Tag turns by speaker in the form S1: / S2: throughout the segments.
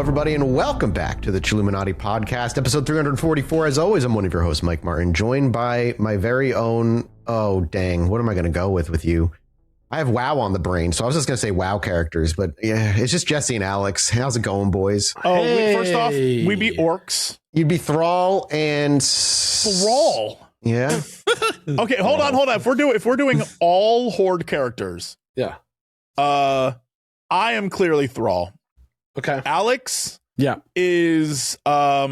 S1: everybody, and welcome back to the Chilluminati podcast, episode 344. As always, I'm one of your hosts, Mike Martin, joined by my very own, oh, dang, what am I going to go with you? I have WoW on the brain, so I was just going to say WoW characters, but yeah, it's just Jesse and Alex. How's it going, boys?
S2: Oh, first off, we be orcs.
S1: You'd be Thrall and...
S2: Thrall?
S1: Yeah.
S2: Okay, hold on. If we're doing all Horde characters,
S3: yeah.
S2: I am clearly Thrall.
S3: Okay.
S2: Alex,
S3: yeah,
S2: is oh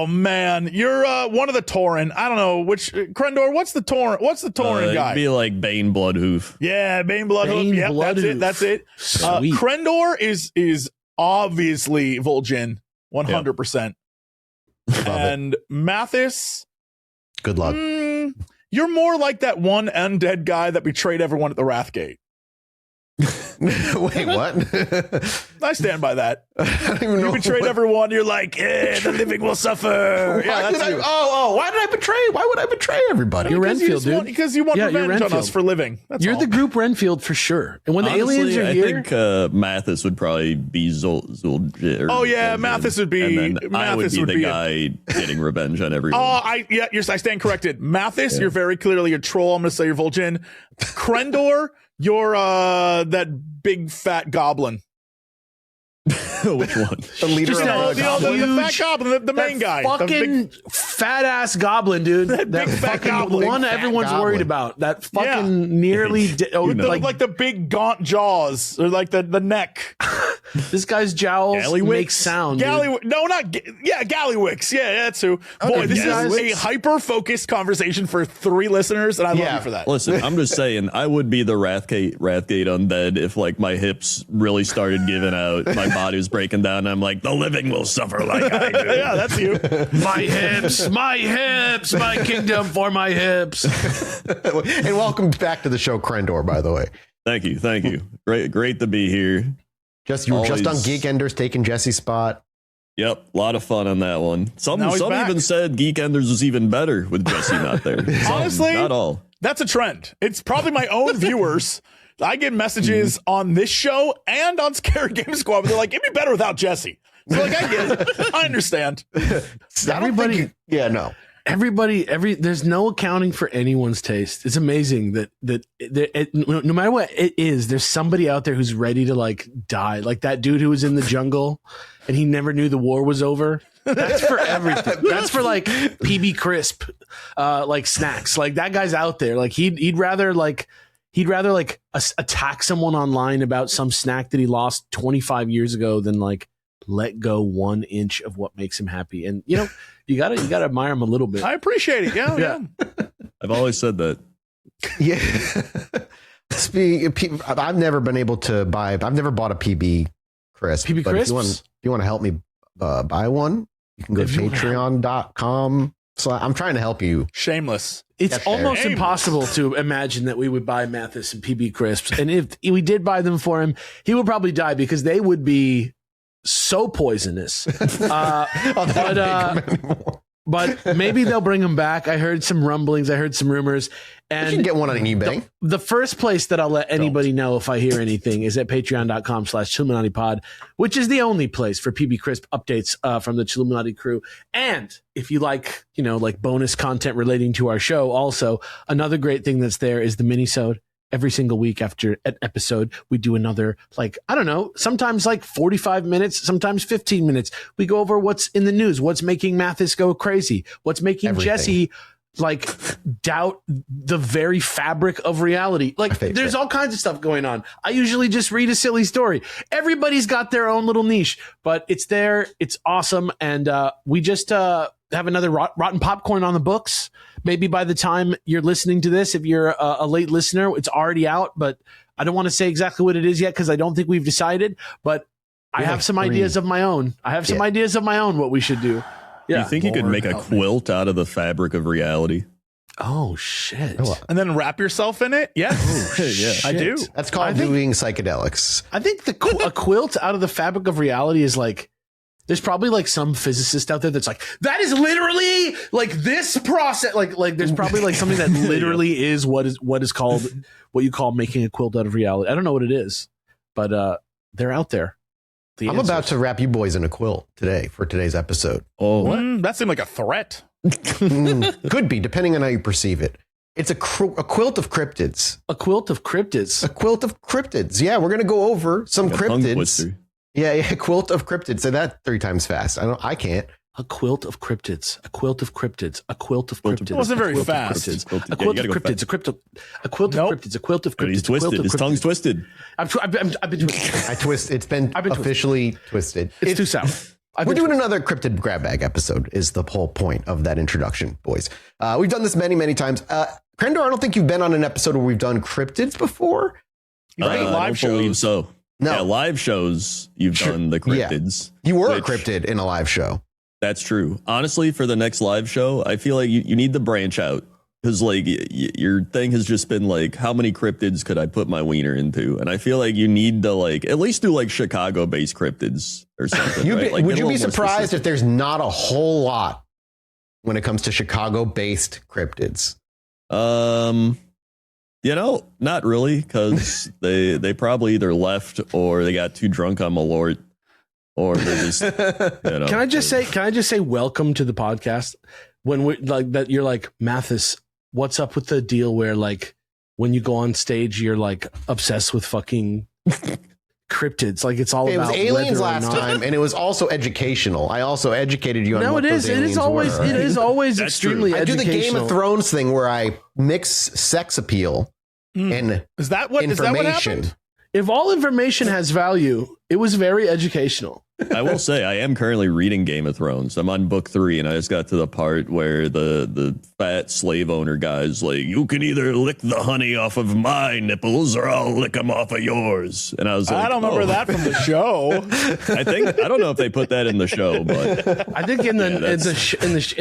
S2: man, you're one of the Tauren. I don't know which Crendor. What's the Tauren guy?
S4: It'd be like Bane Bloodhoof.
S2: Yeah, Bane Bloodhoof. Yep, that's it. Crendor is obviously Vol'jin, 100%. And Mathas,
S1: good luck.
S2: You're more like that one undead guy that betrayed everyone at the Wrathgate.
S1: Wait, what?
S2: I stand by that.
S1: I don't even know.
S2: You betrayed everyone. You're like, the living will suffer.
S1: Why did I betray? Why would I betray everybody?
S3: You're Renfield, dude.
S2: Because you want revenge on us for living. That's
S3: you're
S2: all.
S3: The group Renfield for sure. And when the aliens are here,
S4: I think Mathas would probably be Zul'jin.
S2: Oh yeah, Mathas would be.
S4: And then I would be the guy getting revenge on everyone.
S2: I stand corrected. Mathas, you're very clearly a troll. I'm going to say you're Vol'jin. Crendor, you're that big fat goblin.
S4: Which one?
S1: The leader of
S2: the fat goblin, the main guy.
S3: Fucking fat ass goblin, dude. That
S2: big fat
S3: fucking
S2: goblin.
S3: one everyone's worried about. That fucking nearly
S2: like the big gaunt jaws or like the neck.
S3: This guy's jowls make sound.
S2: Gallywix. Yeah, that's who. Boy, this is a hyper-focused conversation for 3 listeners, and I love you for that.
S4: Listen, I'm just saying, I would be the Wrathgate undead if like my hips really started giving out, my body was breaking down, and I'm like, the living will suffer like I do.
S2: Yeah, that's you.
S3: My hips, my kingdom for my hips.
S1: And welcome back to the show, Crendor, by the way.
S4: Thank you. Great to be here.
S1: You were just on Geek Enders taking Jesse's spot.
S4: Yep, a lot of fun on that one. Some even said Geek Enders was even better with Jesse not there.
S2: Honestly,
S4: not all.
S2: That's a trend. It's probably my own viewers. I get messages on this show and on Scary Game Squad, but they're like, it'd be better without Jesse. So like, I get it. I understand.
S3: There's no accounting for anyone's taste. It's amazing that no matter what it is, there's somebody out there who's ready to like die. Like that dude who was in the jungle and he never knew the war was over. That's for everything. That's for like PB Crisp, like snacks. Like that guy's out there. Like he'd rather attack someone online about some snack that he lost 25 years ago than like let go 1 inch of what makes him happy. And you know, you gotta admire him a little bit.
S2: I appreciate it. Yeah.
S4: I've always said that.
S1: Yeah. I've never been able to buy. I've never bought a PB Crisp.
S3: PB Crisp.
S1: If you want to help me buy one, you can go to patreon.com. So I'm trying to help you.
S2: Shameless.
S3: It's almost impossible to imagine that we would buy Mathas and PB Crisps. And if we did buy them for him, he would probably die because they would be so poisonous. But maybe they'll bring them back. I heard some rumblings. I heard some rumors. And
S1: you can get one on eBay.
S3: The first place that I'll let anybody know if I hear anything is at patreon.com/ChilluminatiPod, which is the only place for PB Crisp updates from the Chilluminati crew. And if you like, like bonus content relating to our show, also another great thing that's there is the mini-sode. Every single week after an episode, we do another, sometimes like 45 minutes, sometimes 15 minutes. We go over what's in the news, what's making Mathas go crazy, what's making Jesse doubt the very fabric of reality. There's all kinds of stuff going on. I usually just read a silly story. Everybody's got their own little niche, but it's there. It's awesome. And we just have another Rotten Popcorn on the books. Maybe by the time you're listening to this, if you're a late listener, it's already out, but I don't want to say exactly what it is yet because I don't think we've decided, but I have some ideas of my own. What we should do. Yeah.
S4: You think you could make a quilt out of the fabric of reality?
S3: Oh, shit.
S2: And then wrap yourself in it? Yes.
S3: Yeah.
S2: I do.
S1: That's called doing psychedelics.
S3: I think a quilt out of the fabric of reality is like, there's probably some physicist out there that's like, that is literally this process. There's probably something that literally is what is called what you call making a quilt out of reality. I don't know what it is, but they're out there.
S1: I'm about to wrap you boys in a quilt today for today's episode.
S4: Oh,
S2: That seemed like a threat.
S1: Could be, depending on how you perceive it. It's a quilt of cryptids.
S3: A quilt of cryptids.
S1: A quilt of cryptids. Yeah, we're going to go over some
S4: like a tongue
S1: cryptids.
S4: twister.
S1: Yeah, quilt of cryptids. Say that 3 times fast. I can't.
S3: A quilt of cryptids. A quilt of cryptids. A quilt of cryptids.
S2: It wasn't very
S3: A quilt of
S2: fast.
S3: cryptids. A quilt of cryptids. A quilt of cryptids. A quilt of cryptids.
S4: He's twisted. His tongue's twisted.
S3: I've been twisted.
S1: It's been officially twisted.
S3: It's too sour.
S1: We're doing another cryptid grab bag episode is the whole point of that introduction, boys. We've done this many, many times. Crendor, I don't think you've been on an episode where we've done cryptids before.
S2: Right?
S4: I
S2: Live
S4: don't believe
S2: shows.
S4: so.
S1: No.
S4: Yeah, live shows, you've done the cryptids.
S1: Yeah. You were a
S4: which-
S1: cryptid in a live show.
S4: That's true. Honestly, for the next live show, I feel like you need to branch out because like your thing has just been like, how many cryptids could I put my wiener into? And I feel like you need to like at least do like Chicago-based cryptids or something. Right? Like,
S1: would
S4: get a
S1: you be
S4: little more
S1: surprised if
S4: specific.
S1: there's not a whole lot when it comes to Chicago-based cryptids?
S4: Not really, because they probably either left or they got too drunk on Malort, or they're just.
S3: Can I just say welcome to the podcast? When we like that, you're like, Mathas, what's up with the deal where like when you go on stage, you're like obsessed with fucking cryptids? Like it's all
S1: It
S3: about
S1: was aliens
S3: whether or
S1: last
S3: not-
S1: time, and it was also educational. I also educated you on
S3: No,
S1: what
S3: it
S1: those
S3: is. It is
S1: aliens
S3: always.
S1: were.
S3: It is always
S4: That's
S3: extremely
S4: true.
S1: I do the
S3: educational.
S1: Game of Thrones thing where I mix sex appeal and
S2: Is that what
S1: information.
S2: happened?
S3: If all information has value, it was very educational.
S4: I will say I am currently reading Game of Thrones. I'm on book 3, and I just got to the part where the fat slave owner guy's like, "You can either lick the honey off of my nipples, or I'll lick them off of yours." And I was like,
S2: I don't remember that from the show.
S4: I don't know if they put that in the show, but
S3: I think in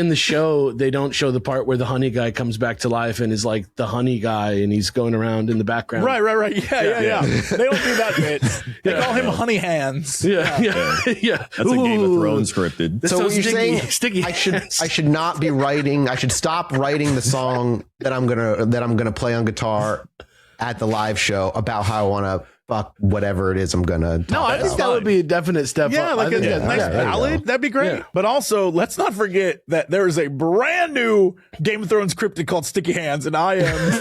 S3: the show they don't show the part where the honey guy comes back to life and is like the honey guy, and he's going around in the background.
S2: Right. Yeah. They don't do that bit. They call him Honey Hands.
S3: Yeah. Yeah.
S4: that's a Game of Thrones cryptid.
S1: So what you're saying,
S3: sticky
S1: I
S3: hands.
S1: should not be writing. I should stop writing the song that I'm gonna play on guitar at the live show about how I want to fuck whatever it is I'm gonna.
S3: No, I think that would be a definite step
S2: Yeah,
S3: up.
S2: like
S3: I think
S2: a
S3: that-
S2: nice
S1: there you
S2: ballad.
S1: go.
S2: That'd be great.
S3: Yeah.
S2: But also, let's not forget that there is a brand new Game of Thrones cryptid called Sticky Hands, and I am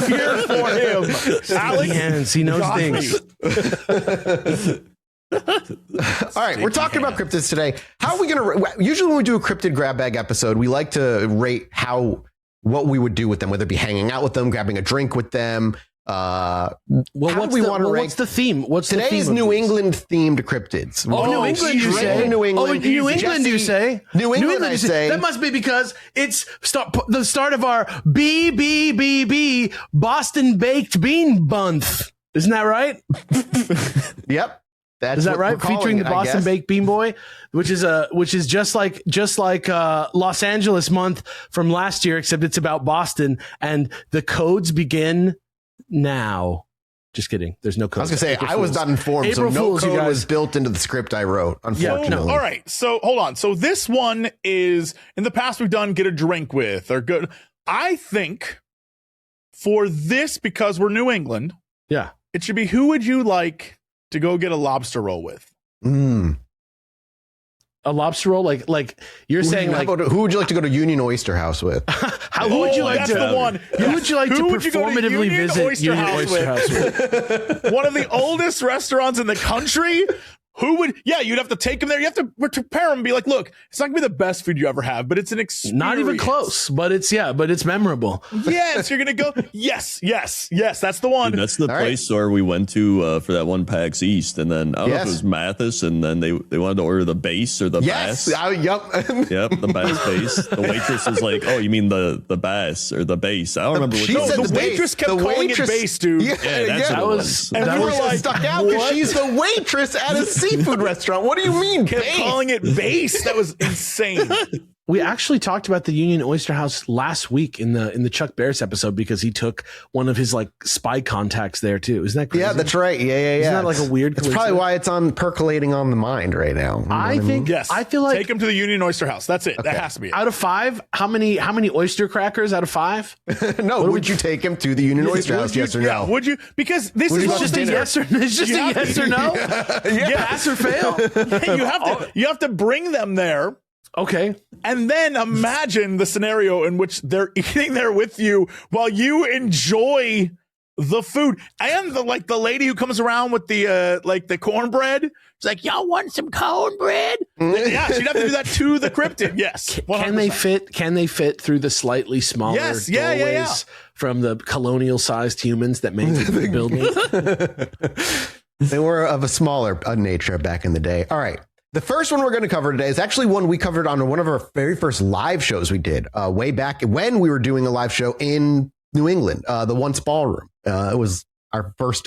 S2: here for him. Alex,
S3: hands, he knows
S2: got me.
S3: things.
S1: All right, we're talking about cryptids today. How are we gonna? Usually, when we do a cryptid grab bag episode, we like to rate what we would do with them, whether it be hanging out with them, grabbing a drink with them. How do we want to rank?
S3: What's the theme? What's the
S1: Today
S3: theme
S1: is
S3: of
S1: New
S3: these?
S1: England themed cryptids.
S3: Oh, New England, you
S1: straight
S3: say?
S1: New England.
S3: Oh, New
S1: Easy.
S3: England, you say?
S1: New England, I
S3: you
S1: say.
S3: That must be because it's the start of our BBBB Boston Baked Bean Month. Isn't that right?
S1: Yep. That's
S3: Is that
S1: what
S3: right?
S1: we're calling
S3: Featuring
S1: it,
S3: the
S1: I
S3: Boston
S1: guess.
S3: Baked Bean Boy, which is just like Los Angeles month from last year, except it's about Boston, and the codes begin now. Just kidding. There's no
S1: I
S3: codes.
S1: was gonna say
S3: April
S1: I was
S3: Fools.
S1: not informed,
S3: April
S1: so no
S3: Fools, you
S1: code
S3: guys.
S1: was built into the script I wrote. Unfortunately,
S2: All right. So hold on. So this one is in the past we've done get a drink with or good. I think for this, because we're New England,
S3: Yeah.
S2: it should be who would you like to go get a lobster roll with?
S3: A lobster roll, like you're saying, like
S1: who would you like to go to Union Oyster House with?
S3: how who would you like
S2: that's
S3: to?
S2: the one.
S3: Who would you like
S2: Who
S3: to
S2: would you go to
S3: performatively
S2: Union
S3: visit
S2: Oyster
S3: Union
S2: House
S3: Oyster House with?
S2: One of the oldest restaurants in the country. Who would? Yeah, you'd have to take them there. You have to prepare them and be like, look, it's not gonna be the best food you ever have, but it's an experience.
S3: Not even close, but it's memorable.
S2: Yes, you're gonna go. Yes. That's the one.
S4: Dude, that's the
S1: All
S4: place where we went to for that one PAX East, and then I don't know if it was Mathas, and then they wanted to order the bass or the
S1: Yes.
S4: bass.
S1: Yep.
S4: Yep, the bass. The waitress was like, "Oh, you mean the bass or the bass?" I don't remember which
S1: She
S4: one.
S1: said
S2: the
S1: the bass.
S2: waitress kept
S1: The
S2: calling it bass, dude.
S1: Yeah,
S4: that's
S1: yeah.
S4: what it
S3: was-
S2: And
S3: that
S2: we
S3: was
S2: were like,
S1: stuck out because
S2: what?
S1: she's the waitress at a seafood restaurant. What do you mean,
S2: Kept
S1: bass?
S2: calling it bass. That was insane.
S3: We actually talked about the Union Oyster House last week in the Chuck Barris episode because he took one of his like spy contacts there too. Isn't that crazy?
S1: Yeah, that's right. Yeah.
S3: Isn't that like a weird?
S1: It's probably why it's percolating on the mind right now. You know
S3: I think.
S2: Yes.
S3: I feel like
S2: take him to the Union Oyster House. That's it.
S1: Okay.
S2: That has to be it.
S3: out of 5, how many oyster crackers out of 5?
S1: No, would you take him to the Union Oyster House? Yes or no?
S2: Yeah, would you? Because this is
S3: It's just a yes or it's just a yes or no. Pass or fail.
S2: you have to bring them there.
S3: Okay.
S2: And then imagine the scenario in which they're eating there with you while you enjoy the food. And the lady who comes around with the cornbread. She's like, y'all want some cornbread? Yeah, she'd have to do that to the cryptid. Yes. 100%.
S3: Can they fit through the slightly smaller doorways from the colonial-sized humans that made the building?
S1: They were of a smaller nature back in the day. All right. The first one we're going to cover today is actually one we covered on one of our very first live shows we did way back when we were doing a live show in New England, the Once Ballroom. It was our first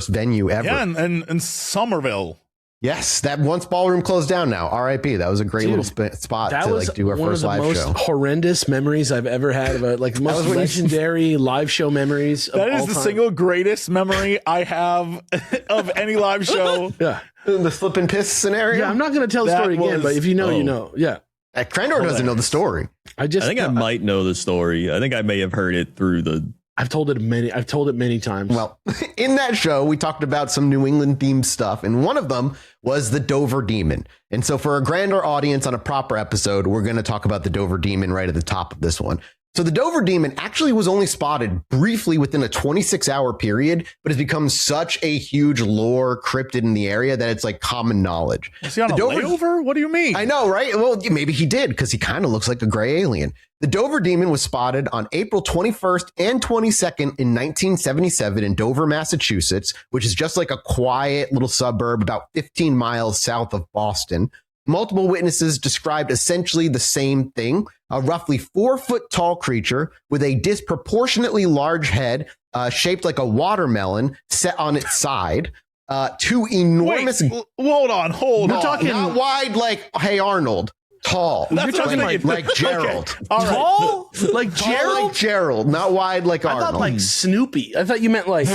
S1: venue ever.
S2: Yeah, and Somerville.
S1: Yes, that Once Ballroom closed down now. R.I.P. That was a great little spot to do our first live show.
S3: That was one of the most horrendous memories I've ever had of the most legendary live show memories of all time.
S2: That is the single greatest memory I have of any live show.
S3: Yeah.
S1: The slip and piss scenario?
S3: Yeah, I'm not going to tell the story again, but if you know, you know. Yeah.
S1: Crendor doesn't know the story.
S4: I think I might know the story. I think I may have heard it through the...
S3: I've told it many times.
S1: Well, in that show, we talked about some New England themed stuff, and one of them was the Dover Demon. And so for a grander audience on a proper episode, we're going to talk about the Dover Demon right at the top of this one. So the Dover Demon actually was only spotted briefly within a 26-hour period, but has become such a huge lore cryptid in the area that it's like common knowledge.
S2: Is he on a layover? What do you mean?
S1: I know, right? Well, maybe he did because he kind of looks like a gray alien. The Dover Demon was spotted on April 21st and 22nd in 1977 in Dover, Massachusetts, which is just like a quiet little suburb about 15 miles south of Boston. Multiple witnesses described essentially the same thing, a roughly 4-foot tall creature with a disproportionately large head shaped like a watermelon set on its side. Two enormous...
S2: Wait, hold on.
S1: Talking not wide like Hey Arnold. Tall.
S2: That's
S1: like Gerald.
S2: Okay. All right.
S3: Tall? Like
S1: Tall
S3: Gerald?
S1: like Gerald, not wide like Arnold.
S3: I thought like Snoopy. I thought you meant like...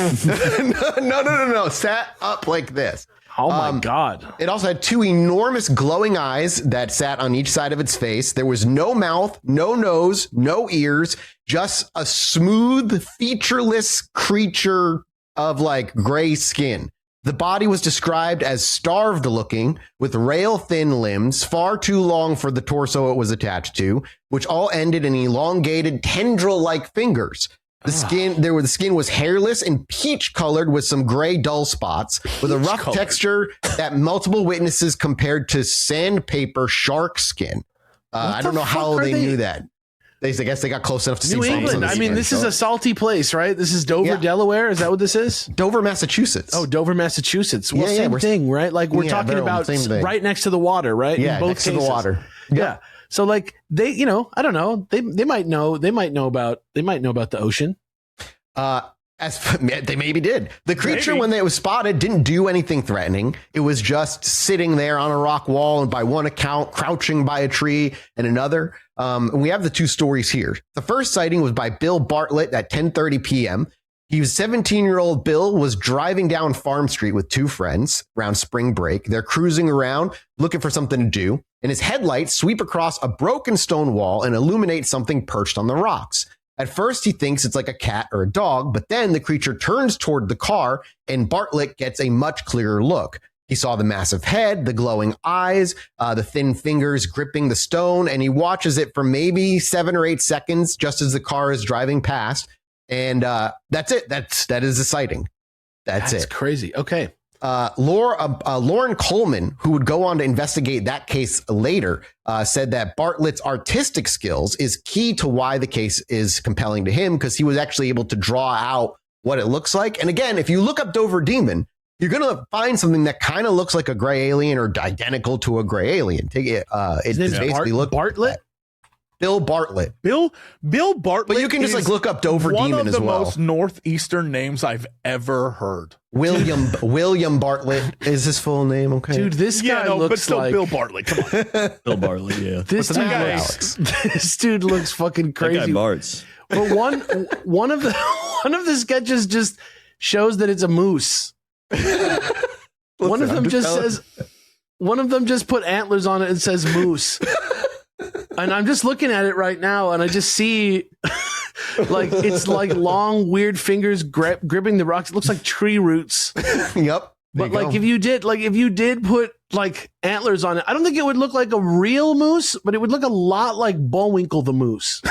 S1: No. Sat up like this.
S3: Oh my God.
S1: It also had 2 enormous glowing eyes that sat on each side of its face. There was no mouth, no nose, no ears, just a smooth, featureless creature of like gray skin. The body was described as starved looking with rail thin limbs, far too long for the torso it was attached to, which all ended in elongated tendril like fingers. The skin was hairless and peach colored with some gray dull spots with a rough texture that multiple witnesses compared to sandpaper shark skin. I don't know how they knew that. I guess they got close enough to
S3: New
S1: see
S3: England. I mean, this is a salty place, right? This is Dover, Delaware. Is that what this is?
S1: Dover, Massachusetts.
S3: Oh, Dover, Massachusetts. Well, same thing, right? Like we're talking about right next to the water, right?
S1: Yeah,
S3: in both
S1: next
S3: cases.
S1: to the water.
S3: Yeah. So like they, I don't know. They might know about the ocean.
S1: They maybe did. The creature, when it was spotted, didn't do anything threatening. It was just sitting there on a rock wall and by one account, crouching by a tree and another. And we have the 2 stories here. The first sighting was by Bill Bartlett at 10:30 p.m. He was 17-year-old Bill was driving down Farm Street with 2 friends around spring break. They're cruising around looking for something to do. And his headlights sweep across a broken stone wall and illuminate something perched on the rocks. At first, he thinks it's like a cat or a dog, but then the creature turns toward the car and Bartlett gets a much clearer look. He saw the massive head, the glowing eyes, the thin fingers gripping the stone, and he watches it for maybe 7 or 8 seconds just as the car is driving past. And that's it. That is the sighting. That's it.
S3: Crazy. Okay.
S1: Lauren Coleman, who would go on to investigate that case later, said that Bartlett's artistic skills is key to why the case is compelling to him, because he was actually able to draw out what it looks like. And again, if you look up Dover Demon, you're going to find something that kind of looks like a gray alien or identical to a gray alien. It basically looked
S3: Bartlett.
S1: Bill Bartlett.
S2: Bill Bartlett.
S1: But you can just like look up Dover Demon as well.
S2: One of the most northeastern names I've ever heard.
S1: William Bartlett is his full name. Okay,
S3: dude, this guy looks
S2: but still
S3: like
S2: Bill Bartlett. Come on,
S4: Bill Bartlett. Yeah,
S3: this dude.
S1: Alex?
S3: This dude looks fucking crazy.
S4: That guy Bart's.
S3: But one of the sketches just shows that it's a moose. One of them just put antlers on it and says moose. And I'm just looking at it right now, and I just see like it's like long, weird fingers gripping the rocks. It looks like tree roots.
S1: Yep.
S3: But like if you did put like antlers on it, I don't think it would look like a real moose, but it would look a lot like Bullwinkle the moose.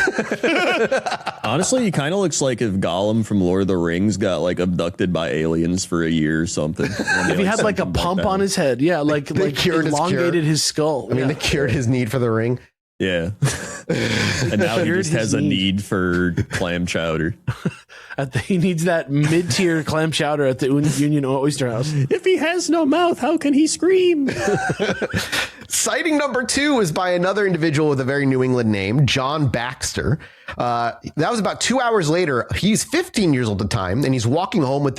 S4: Honestly, he kind of looks like if Gollum from Lord of the Rings got like abducted by aliens for a year or something.
S3: If he had like a pump on his head, yeah, like elongated his skull.
S1: I mean, they cured his need for the ring.
S4: Yeah. And now he just has a need for clam chowder.
S3: He needs that mid-tier clam chowder at the Union Oyster House.
S4: If he has no mouth, how can he scream?
S1: Sighting number 2 is by another individual with a very New England name, John Baxter. That was about 2 hours later. He's 15 years old at the time, and he's walking home with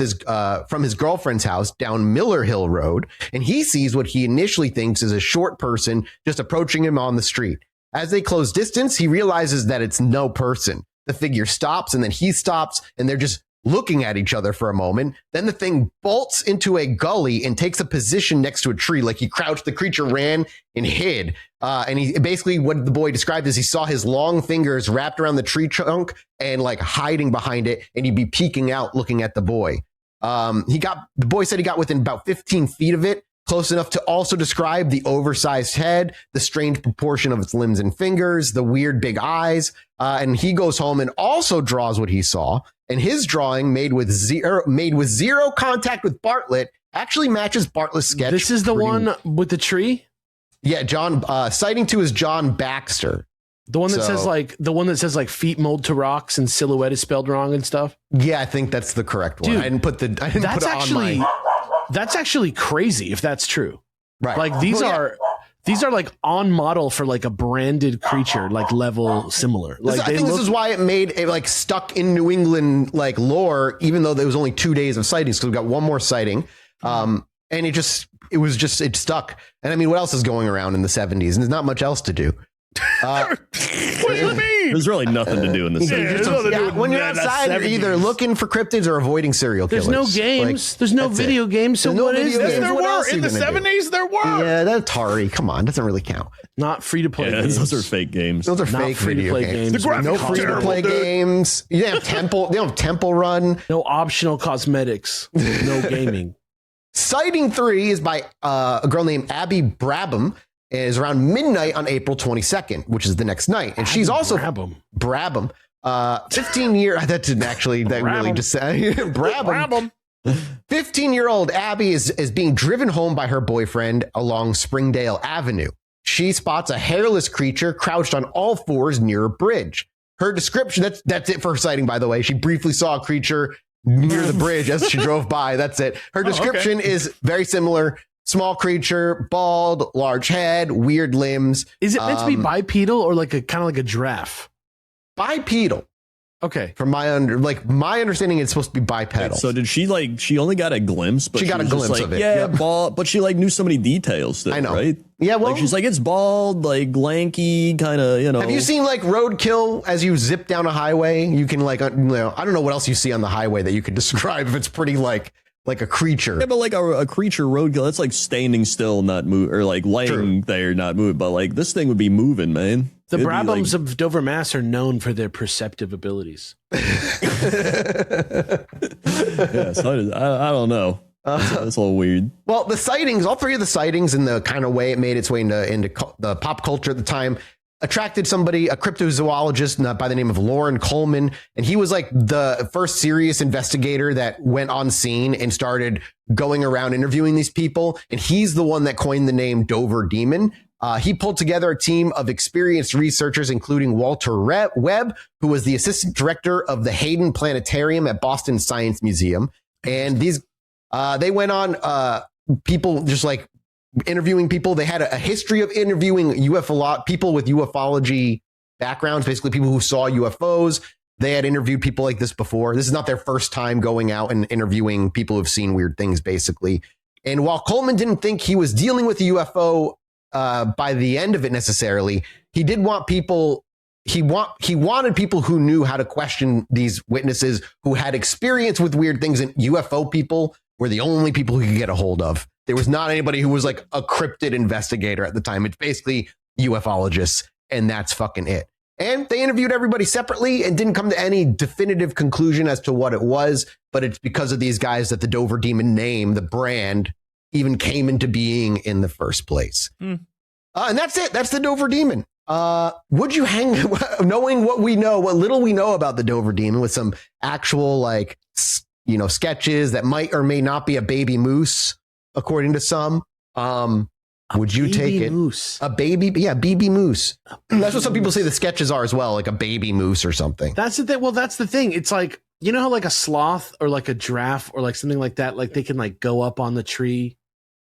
S1: from his girlfriend's house down Miller Hill Road, and he sees what he initially thinks is a short person just approaching him on the street. As they close distance, he realizes that it's no person. The figure stops, and then he stops, and they're just looking at each other for a moment. Then the thing bolts into a gully and takes a position next to a tree. Like he crouched, the creature ran and hid. And he basically, what the boy described is he saw his long fingers wrapped around the tree trunk and like hiding behind it, and he'd be peeking out looking at the boy. The boy said he got within about 15 feet of it, close enough to also describe the oversized head, the strange proportion of its limbs and fingers, the weird big eyes. And he goes home and also draws what he saw. And his drawing, made with zero contact with Bartlett, actually matches Bartlett's sketch.
S3: This is the one with the tree?
S1: Yeah, John. Sighting 2 is John Baxter.
S3: The one that says like feet mold to rocks and silhouette is spelled wrong and stuff.
S1: Yeah, I think that's the correct one.
S3: Dude,
S1: I didn't put it on mine.
S3: That's actually crazy if that's true.
S1: Right.
S3: Like these are like on model for like a branded creature, like level similar. Like
S1: I think this is why it made it like stuck in New England like lore, even though there was only 2 days of sightings. Because we've got one more sighting, and it stuck. And I mean, what else is going around in the 70s? And there's not much else to do.
S2: What do you mean?
S4: There's really nothing to do in this.
S1: When you're outside, you're either looking for cryptids or avoiding serial killers.
S3: There's no games. There's no video games. So what is this?
S2: There were in the 70s. There were.
S1: Yeah, that's Atari. Come on, doesn't really count.
S3: Not free to play.
S4: Yeah,
S3: games.
S4: those are fake games.
S1: Those are
S3: Not
S1: fake
S3: free to
S1: video
S3: play
S1: games.
S3: games.
S1: No free to play games. You don't have Temple. They don't have Temple Run.
S3: No optional cosmetics. No gaming.
S1: Sighting 3 is by a girl named Abby Brabham. It is around midnight on April 22nd, which is the next night. And she's also Brabham. 15 year. That didn't actually, that really just say Brabham. 15-year-old Abby is being driven home by her boyfriend along Springdale Avenue. She spots a hairless creature crouched on all fours near a bridge. Her description, that's it for her sighting, by the way. She briefly saw a creature near the bridge as she drove by. That's it. Her description is very similar. Small creature, bald, large head, weird limbs.
S3: Is it meant to be bipedal or like a kind of like a giraffe?
S1: Bipedal.
S3: Okay.
S1: From my understanding, it's supposed to be bipedal.
S4: So did she she only got a glimpse, but
S1: she got a glimpse of it.
S4: Yeah, yep. Bald, but she knew so many details still,
S1: I know.
S4: Right?
S1: Yeah, well,
S4: she's it's bald, lanky, kind of,
S1: Have you seen roadkill as you zip down a highway? You can I don't know what else you see on the highway that you could describe if it's pretty like a creature.
S4: Yeah, but a creature roadkill, that's like standing still, not move, or laying there, not moving. But this thing would be moving, man.
S3: The Brabhams of Dover, Mass are known for their perceptive abilities.
S4: Yeah, so I don't know. That's a little weird.
S1: Well, the sightings, all three of the sightings, and the kind of way it made its way into the pop culture at the time, attracted somebody, a cryptozoologist by the name of Lauren Coleman. And he was the first serious investigator that went on scene and started going around interviewing these people. And he's the one that coined the name Dover Demon. He pulled together a team of experienced researchers, including Walter Webb, who was the assistant director of the Hayden Planetarium at Boston Science Museum. And they went on people just interviewing people. They had a history of interviewing people with ufology backgrounds, basically people who saw UFOs. They had interviewed people like this before. This is not their first time going out and interviewing people who've seen weird things, basically. And while Coleman didn't think he was dealing with a UFO by the end of it necessarily, he did want people. He wanted people who knew how to question these witnesses who had experience with weird things, and UFO people were the only people he could get a hold of. There was not anybody who was like a cryptid investigator at the time. It's basically ufologists, and that's fucking it. And they interviewed everybody separately and didn't come to any definitive conclusion as to what it was. But it's because of these guys that the Dover Demon name, the brand, even came into being in the first place. And that's it. That's the Dover Demon. Would you hang, knowing what we know, what little we know about the Dover Demon, with some actual, like, you know, sketches that might or may not be a baby moose, according to some, would you take it? Moose. A baby, yeah, baby moose. That's what some people say the sketches are as well, like a baby moose or something.
S3: That's the thing. Well, that's the thing. It's like, you know how like a sloth or like a giraffe or like something like that, like they can like go up on the tree,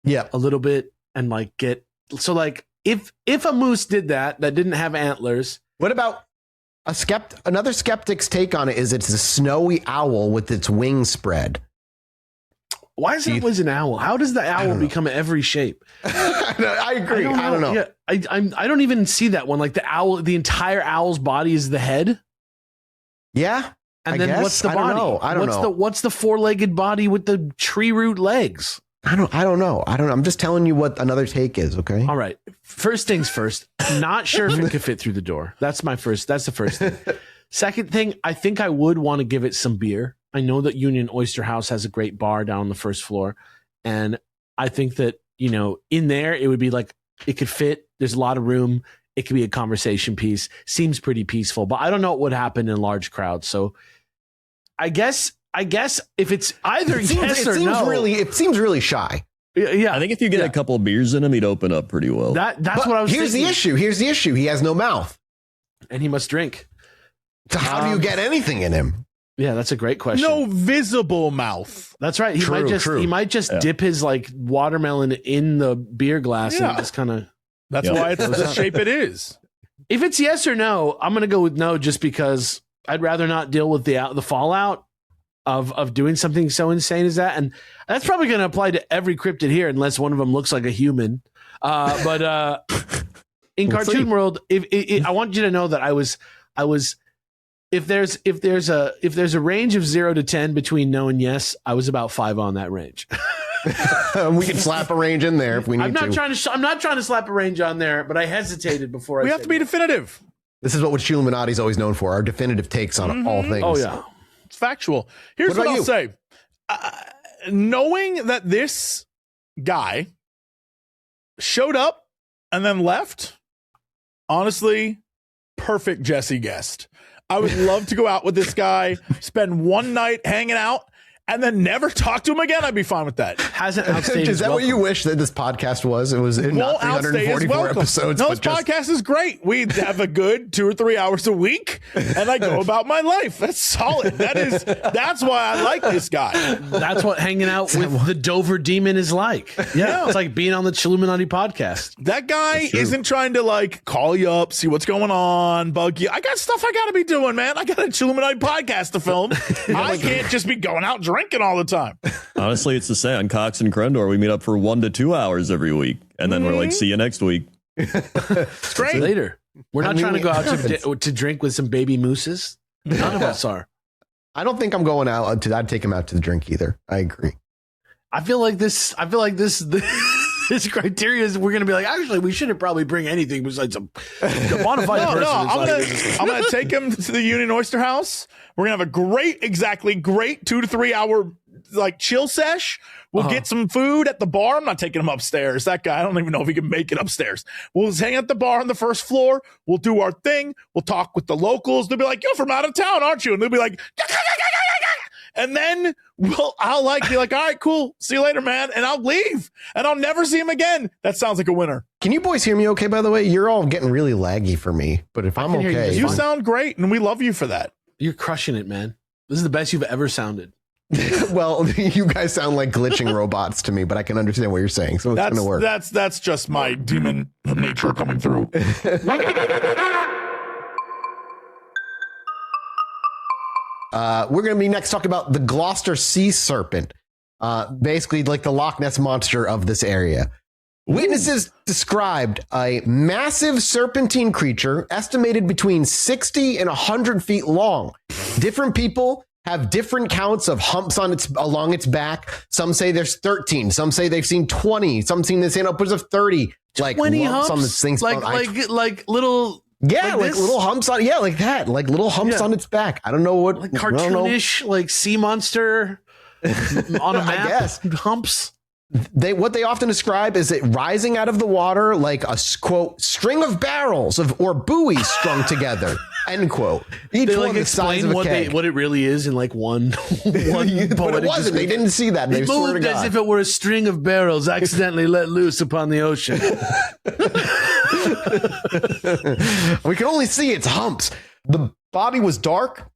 S3: a little bit and like get. So like if a moose did that didn't have antlers.
S1: What about another skeptic's take on it is it's a snowy owl with its wings spread.
S3: Why is it always an owl? How does the owl become every shape?
S1: I agree. I don't know.
S3: Yeah, I don't even see that one. Like the entire owl's body is the head.
S1: Yeah.
S3: And then what's the body?
S1: I don't know.
S3: What's the four-legged body with the tree root legs?
S1: I don't know. I'm just telling you what another take is. Okay.
S3: All right. First things first. Not sure if it could fit through the door. That's the first thing. Second thing, I think I would want to give it some beer. I know that Union Oyster House has a great bar down on the first floor. And I think that, you know, in there, it would be like, it could fit. There's a lot of room. It could be a conversation piece. Seems pretty peaceful, but I don't know what would happen in large crowds. So I guess if it's either yes or no.
S1: It seems really shy.
S3: Yeah.
S4: I think if you get a couple of beers in him, he'd open up pretty well.
S3: That's what I was
S1: thinking. Here's the issue. He has no mouth.
S3: And he must drink.
S1: So how do you get anything in him?
S3: Yeah, that's a great question.
S2: No visible mouth.
S3: That's right. He might just dip his like watermelon in the beer glass and just kind of.
S2: That's why it's the shape it is.
S3: If it's yes or no, I'm going to go with no, just because I'd rather not deal with the fallout of doing something so insane as that. And that's probably going to apply to every cryptid here, unless one of them looks like a human. But in cartoon world, if I want you to know that I was. If there's a range of 0 to 10 between no and yes, I was about 5 on that range.
S1: We can slap a range in there if we need
S3: I'm not trying to slap a range on there, but I hesitated before.
S2: We have to be definitive.
S1: This is what Chilluminati is always known for: our definitive takes on all things.
S3: Oh yeah,
S2: it's factual. Here's what I'll say: knowing that this guy showed up and then left, honestly, perfect Jesse guest. I would love to go out with this guy, spend one night hanging out, and then never talk to him again. I'd be fine with that.
S3: Hasn't outstayed.
S1: Is that what you wish that this podcast was? It was not 344 episodes.
S2: No, this podcast is great. We have a good 2 or 3 hours a week, and I go about my life. That's solid. That's why I like this guy.
S3: That's what hanging out with the Dover Demon is like. Yeah, it's like being on the Chilluminati podcast.
S2: That guy isn't trying to like call you up, see what's going on, bug you. I got stuff I got to be doing, man. I got a Chilluminati podcast to film. I can't just be going out drinking all the time.
S4: Honestly, it's the same. On Cox and Crendor, we meet up for 1 to 2 hours every week, and then we're like, see you next week.
S2: It's great.
S3: Later. We're not trying to go out to drink with some baby mooses. None of us are.
S1: I don't think I'm going out I'd take him out to the drink either. I agree.
S3: I feel like this criteria is we're going to be like, actually, we shouldn't probably bring anything besides a bona fide person.
S2: No, I'm going to take him to the Union Oyster House. We're going to have a great 2 to 3 hour like chill sesh. We'll get some food at the bar. I'm not taking him upstairs. That guy, I don't even know if he can make it upstairs. We'll just hang at the bar on the first floor. We'll do our thing. We'll talk with the locals. They'll be like, you're from out of town, aren't you? And they'll be like, and then I'll be like, all right, cool. See you later, man. And I'll leave and I'll never see him again. That sounds like a winner.
S1: Can you boys hear me okay, by the way? You're all getting really laggy for me, but if I'm okay.
S2: You sound great and we love you for that.
S3: You're crushing it, man. This is the best you've ever sounded.
S1: Well, you guys sound like glitching robots to me, but I can understand what you're saying. So it's going to work.
S2: That's just my demon nature coming through.
S1: We're going to be next talking about the Gloucester Sea Serpent, basically like the Loch Ness monster of this area. Witnesses described a massive serpentine creature estimated between 60 and 100 feet long. Different people have different counts of humps along its back. Some say there's 13. Some say they've seen 20. Some say they've seen upwards of 30. Like
S3: 20 humps
S1: on this thing's
S3: like little.
S1: Yeah, like little humps on. Yeah, like that. Like little humps on its back. I don't know what.
S3: Like cartoonish, like sea monster on a map.
S1: I guess
S3: humps.
S1: What they often describe is it rising out of the water like a quote string of barrels or buoys strung together. End quote. Each
S3: they
S1: one
S3: like
S1: the size of
S3: explain
S1: a keg.
S3: what it really is in like one.
S1: But it wasn't. They didn't see that. They
S3: It
S1: swear to
S3: moved as
S1: God.
S3: if it were a string of barrels accidentally let loose upon the ocean.
S1: We can only see its humps. The body was dark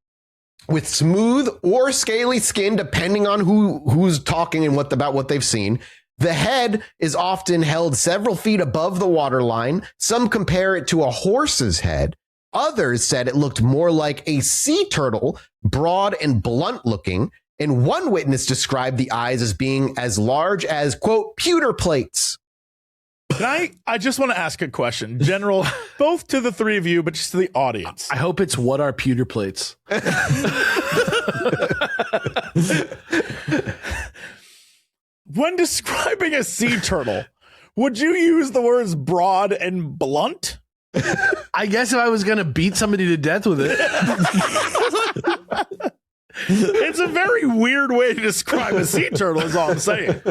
S1: with smooth or scaly skin, depending on who's talking and about what they've seen. The head is often held several feet above the waterline. Some compare it to a horse's head. Others said it looked more like a sea turtle, broad and blunt looking. And one witness described the eyes as being as large as, quote, pewter plates.
S2: Can I just want to ask a question, General, both to the three of you, but just to the audience.
S3: I hope it's what are pewter plates.
S2: When describing a sea turtle, would you use the words broad and blunt?
S3: I guess if I was going to beat somebody to death with it.
S2: It's a very weird way to describe a sea turtle, is all I'm saying.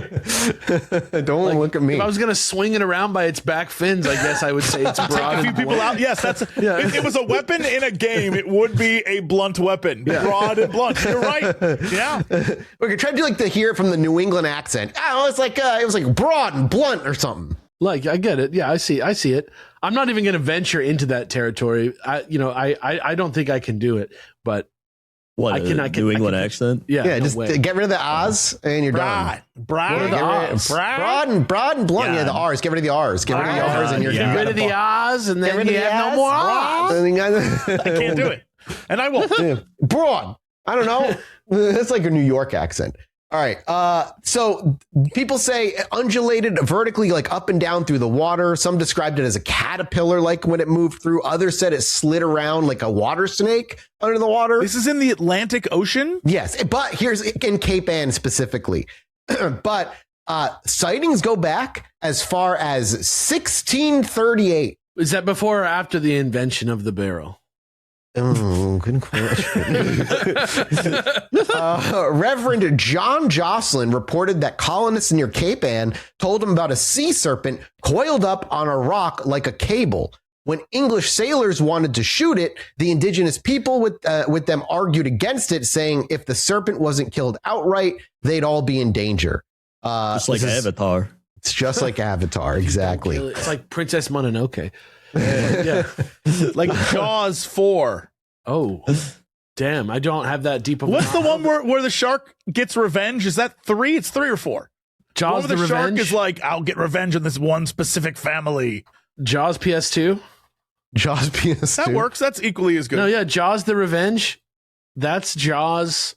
S1: Don't look at me.
S3: If I was going to swing it around by its back fins, I guess I would say it's broad.
S2: Take a few people out. Yes, that's. If it was a weapon in a game, it would be a blunt weapon. Yeah. Broad and blunt. You're right. Yeah.
S1: Okay, try to do like to hear it from the New England accent. Oh, it's like it was like broad and blunt or something.
S3: Like, I get it. Yeah, I see it. I'm not even going to venture into that territory. I don't think I can do it, but
S4: what, New England accent?
S3: Yeah,
S1: no just way. Get rid of the Oz and you're done.
S2: Broad
S1: and blunt. Yeah, the R's. Get rid of the R's. Get rid of the R's and you're
S3: get rid of the Oz and then you have no more Oz.
S2: I can't do it. And I won't.
S1: Yeah. Broad. I don't know. That's like a New York accent. All right. So people say undulated vertically, like up and down through the water. Some described it as a caterpillar, like when it moved through. Others said it slid around like a water snake under the water.
S2: This is in the Atlantic Ocean?
S1: Yes. But here's in Cape Ann specifically. But sightings go back as far as 1638.
S3: Is that before or after the invention of the barrel?
S1: Oh, good question. Reverend John Jocelyn reported that colonists near Cape Ann told him about a sea serpent coiled up on a rock like a cable. When English sailors wanted to shoot it, the indigenous people with them argued against it, saying if the serpent wasn't killed outright, they'd all be in danger.
S4: Just like Avatar.
S1: It's just like Avatar, exactly.
S3: It's like Princess Mononoke.
S2: Yeah. Like Jaws 4.
S3: Oh, damn. I don't have that deep of
S2: What's the one where the shark gets revenge? Is that 3? It's 3 or 4.
S3: Jaws the
S2: shark
S3: Revenge?
S2: is like, I'll get revenge on this one specific family.
S3: Jaws PS2?
S1: Jaws PS2.
S2: That works. That's equally as good.
S3: No, yeah. Jaws the Revenge. That's Jaws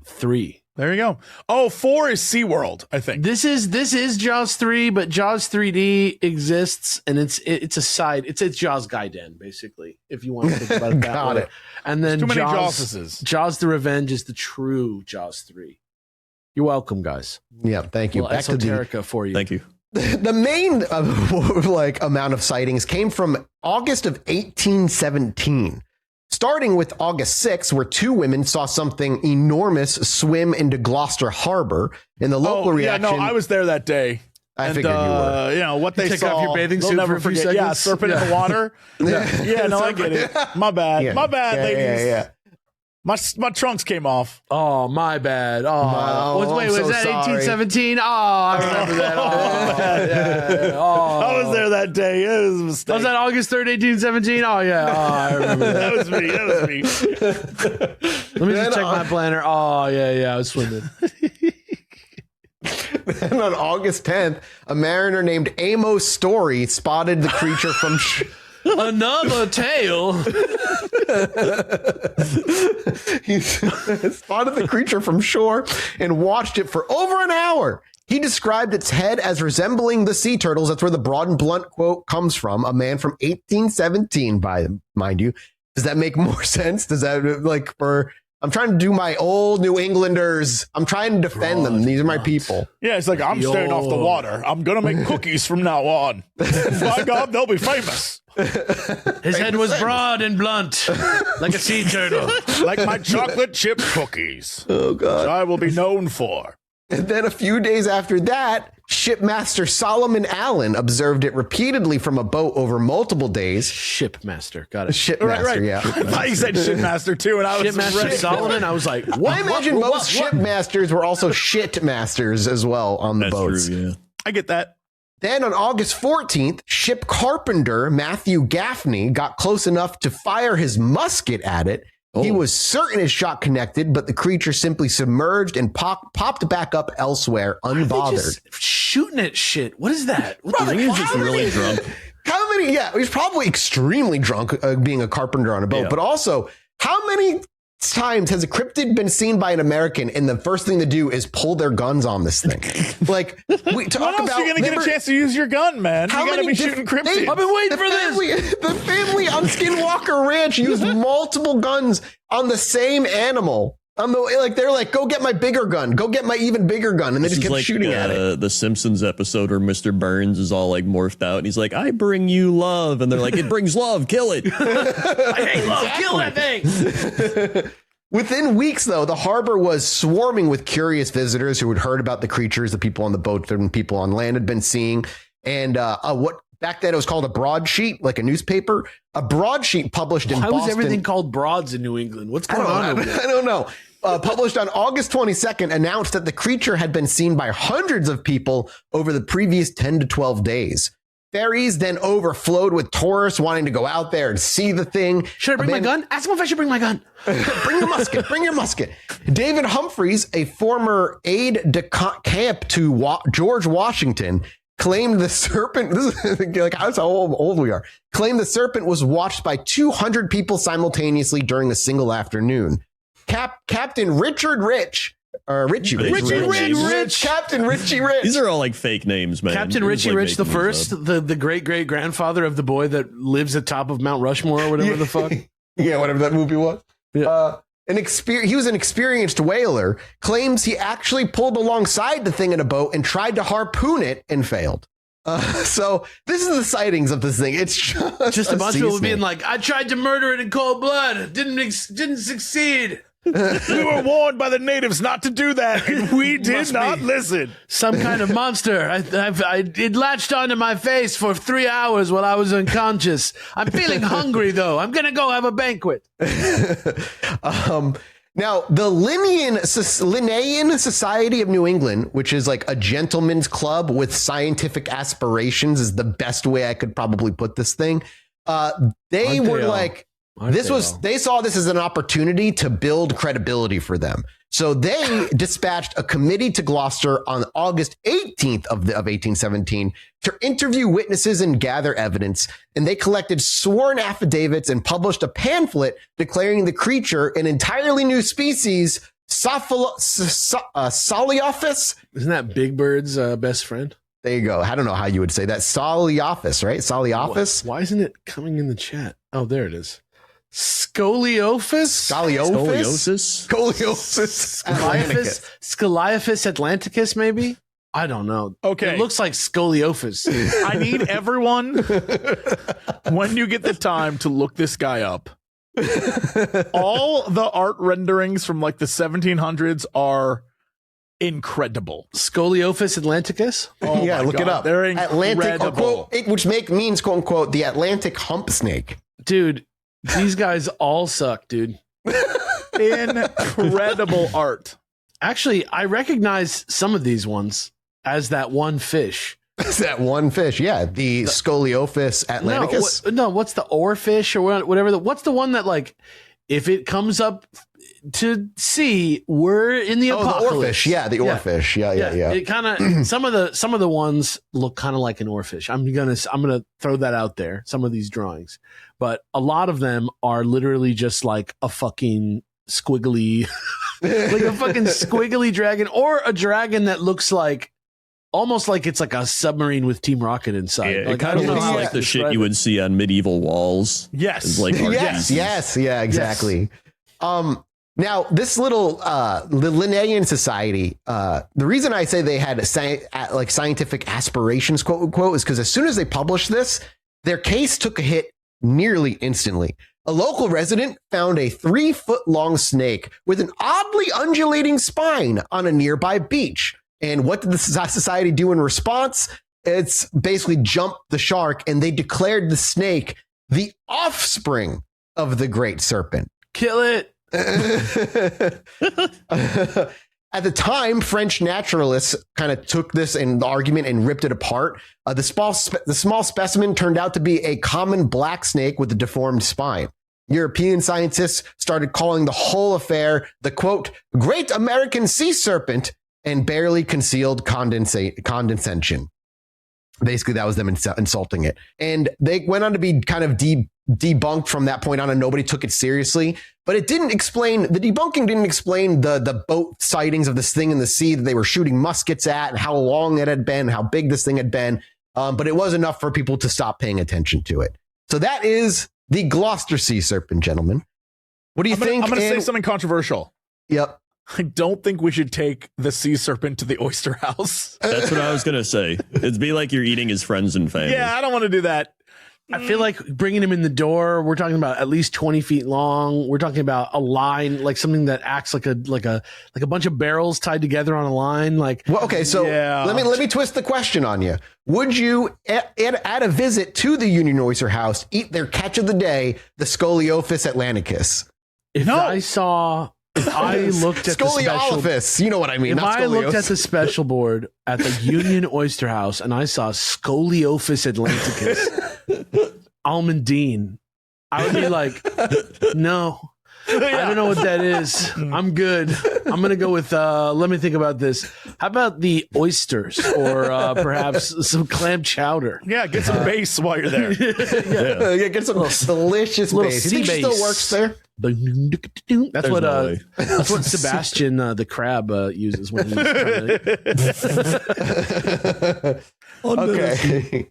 S3: 3.
S2: There you go. Oh, 4 is SeaWorld, I think.
S3: This is Jaws 3, but Jaws 3D exists, and it's a side. It's Jaws Gaiden, basically, if you want to think about it that
S1: Got
S3: way.
S1: it.
S3: And then
S2: Too many
S3: Jaws the Revenge is the true Jaws 3. You're welcome, guys.
S1: Yeah, thank you.
S3: Back esoterica for you.
S4: Thank you.
S1: The main amount of sightings came from August of 1817. Starting with August 6th, where 2 women saw something enormous swim into Gloucester Harbor. In the local reaction,
S2: Yeah, no, I was there that day.
S1: I figured you were.
S2: You know, what they
S3: take
S2: saw.
S3: off your bathing
S2: they'll
S3: suit
S2: never
S3: for a few
S2: forget. Yeah,
S3: seconds?
S2: serpent in the water. Yeah, no, I get it. My bad.
S1: Yeah.
S2: My bad, ladies.
S1: Yeah.
S2: My trunks came off.
S3: Oh, my bad. Oh, wait,
S1: I'm
S3: was
S1: so
S3: that
S1: sorry.
S3: 1817? Oh, I remember that.
S2: I was there that day. It was a mistake.
S3: Was that August 3rd, 1817? Oh, yeah. Oh, I remember that.
S2: That was me.
S3: Let me just check my planner. Oh, yeah, I was swimming.
S1: And on August 10th, a mariner named Amos Story spotted the creature from
S3: Another tale.
S1: He spotted the creature from shore and watched it for over an hour. He described its head as resembling the sea turtles. That's where the broad and blunt quote comes from. A man from 1817, mind you. Does that make more sense? Does that I'm trying to do my old New Englanders. I'm trying to defend them. These are my people.
S2: Yeah, it's like, I'm staying off the water. I'm going to make cookies from now on. By God, they'll be famous.
S3: His head was broad and blunt, like a sea turtle.
S2: Like my chocolate chip cookies.
S1: Oh, God.
S2: Which I will be known for.
S1: And then a few days after that, shipmaster Solomon Allen observed it repeatedly from a boat over multiple days.
S3: Shipmaster, got it.
S1: Shipmaster,
S2: right.
S1: yeah.
S2: I thought you said shipmaster too, and I was
S3: Shipmaster Solomon. I was like,
S1: I imagine most shipmasters were also shitmasters as well on the boats.
S4: True, yeah.
S2: I get that.
S1: Then on August 14th, ship carpenter Matthew Gaffney got close enough to fire his musket at it. He was certain his shot connected, but the creature simply submerged and popped back up elsewhere, unbothered.
S3: Shooting at shit. What is that? What
S4: I think he was just really drunk.
S1: How many? Yeah, he's probably extremely drunk being a carpenter on a boat.
S4: Yeah.
S1: But also, how many times has a cryptid been seen by an American and the first thing to do is pull their guns on this thing? Like, we talk
S2: When else
S1: about.
S2: are you going to get a chance to use your gun, man?
S1: How
S2: You got to
S1: many
S2: be shooting cryptids.
S3: I've been waiting for this.
S1: The family on Skinwalker Ranch used multiple guns on the same animal. They're like, go get my bigger gun, go get my even bigger gun, and they just kept shooting at it.
S4: The Simpsons episode where Mr. Burns is all like morphed out, and he's like, "I bring you love," and they're like, "It brings love, kill it."
S3: I hate love. Kill that thing.
S1: Within weeks, though, the harbor was swarming with curious visitors who had heard about the creatures the people on the boat and people on land had been seeing. And what back then it was called a broadsheet, like a newspaper. A broadsheet published in Boston.
S3: Why was everything called broads in New England? What's going on over there?
S1: I don't know. Published on August 22nd, announced that the creature had been seen by hundreds of people over the previous 10 to 12 days. Ferries then overflowed with tourists wanting to go out there and see the thing.
S3: Should I bring my gun? Ask him if I should bring my gun.
S1: Bring your musket. Bring your musket. David Humphreys, a former aide de camp to George Washington, claimed the serpent. This is like how old we are. Claimed the serpent was watched by 200 people simultaneously during a single afternoon. Captain Richard Rich. Captain Richie Rich.
S4: These are all like fake names, man.
S3: Captain Richie Rich the first, the great great grandfather of the boy that lives atop of Mount Rushmore or whatever the fuck.
S1: Yeah, whatever that movie was.
S3: Yeah.
S1: He was an experienced whaler. Claims he actually pulled alongside the thing in a boat and tried to harpoon it and failed. So this is the sightings of this thing. It's
S3: just a bunch of people being like, "I tried to murder it in cold blood. Didn't succeed."
S2: We were warned by the natives not to do that, and we did not listen.
S3: Some kind of monster. It latched onto my face for 3 hours while I was unconscious. I'm feeling hungry, though. I'm going to go have a banquet.
S1: Now, the Linnaean Society of New England, which is like a gentleman's club with scientific aspirations, is the best way I could probably put this thing. They saw this as an opportunity to build credibility for them. So they dispatched a committee to Gloucester on August 18th of 1817 to interview witnesses and gather evidence. And they collected sworn affidavits and published a pamphlet declaring the creature an entirely new species, Soliophus.
S3: Isn't that Big Bird's best friend?
S1: There you go. I don't know how you would say that. Soliophus, right? Soliophus.
S3: Why isn't it coming in the chat? Oh, there it is. Scoliophus?
S1: Scoliophus?
S3: Scoliophus Atlanticus, maybe? I don't know.
S2: Okay.
S3: It looks like Scoliophus.
S2: I need everyone, when you get the time, to look this guy up. All the art renderings from like the 1700s are incredible.
S3: Scoliophus Atlanticus?
S1: Oh yeah, look
S2: God.
S1: it up.
S2: They're incredible.
S1: Atlantic, which means, quote unquote, the Atlantic hump snake.
S3: Dude, these guys all suck, dude.
S2: Incredible art.
S3: Actually, I recognize some of these ones as that one fish.
S1: It's that one fish, yeah. The Scoliophus Atlanticus.
S3: No, what's the oarfish or whatever? What's the one that, like, if it comes up to see were in the apocalypse.
S1: The oarfish. Yeah, the oarfish. Yeah.
S3: It kind of some of the ones look kind of like an oarfish. I'm gonna throw that out there. Some of these drawings, but a lot of them are literally just like a fucking squiggly, like a fucking squiggly dragon, or a dragon that looks like almost like it's like a submarine with Team Rocket inside.
S4: Yeah,
S3: like,
S4: it kind of looks like the shit you would see on medieval walls.
S2: Yes.
S4: It's like
S1: yes, exactly.
S3: Yes.
S1: Now, this little the Linnaean Society, the reason I say they had scientific aspirations, quote unquote, is because as soon as they published this, their case took a hit nearly instantly. A local resident found a 3-foot-long snake with an oddly undulating spine on a nearby beach. And what did the society do in response? It's basically jumped the shark, and they declared the snake the offspring of the great serpent.
S3: Kill it.
S1: At the time, French naturalists kind of took this in the argument and ripped it apart. The small specimen turned out to be a common black snake with a deformed spine. European scientists started calling the whole affair the, quote, Great American Sea Serpent, and barely concealed condescension. Basically, that was them insulting it. And they went on to be kind of debunked from that point on, and nobody took it seriously. But the debunking didn't explain the boat sightings of this thing in the sea that they were shooting muskets at, and how long it had been, how big this thing had been. But it was enough for people to stop paying attention to it. So that is the Gloucester Sea Serpent, gentlemen. What do you think?
S2: I'm going to say something controversial.
S1: Yep.
S2: I don't think we should take the sea serpent to the oyster house.
S4: That's what I was going to say. It'd be like you're eating his friends and family.
S2: Yeah, I don't want to do that.
S3: I feel like bringing him in the door, we're talking about at least 20 feet long. We're talking about a line, like something that acts like a bunch of barrels tied together on a line. Like,
S1: well, okay, so let me twist the question on you. Would you, at a visit to the Union Oyster House, eat their catch of the day, the Scoliophis atlanticus?
S3: If I looked at the special,
S1: you know what I mean.
S3: If I looked at the special board at the Union Oyster House and I saw Scoliophis atlanticus almondine, I would be like, no, I don't know what that is. I'm good. I'm going to go with, let me think about this. How about the oysters or perhaps some clam chowder?
S2: Yeah, get some base while you're there.
S1: Yeah, get some delicious base. You think it still works there?
S3: That's what Sebastian the crab uses when he's trying to...
S1: Okay.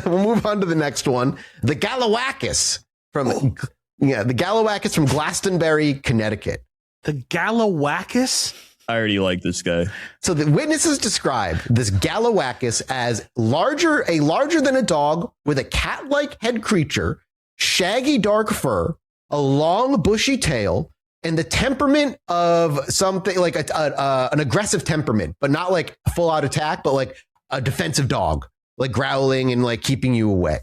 S1: We'll move on to the next one. The Galawakis from Glastonbury, Connecticut.
S3: The Galawakis?
S4: I already like this guy.
S1: So the witnesses described this Galawakis as larger than a dog with a cat-like head creature, shaggy dark fur, a long bushy tail, and the temperament of something like an aggressive temperament, but not like a full out attack, but like a defensive dog, like growling and like keeping you away.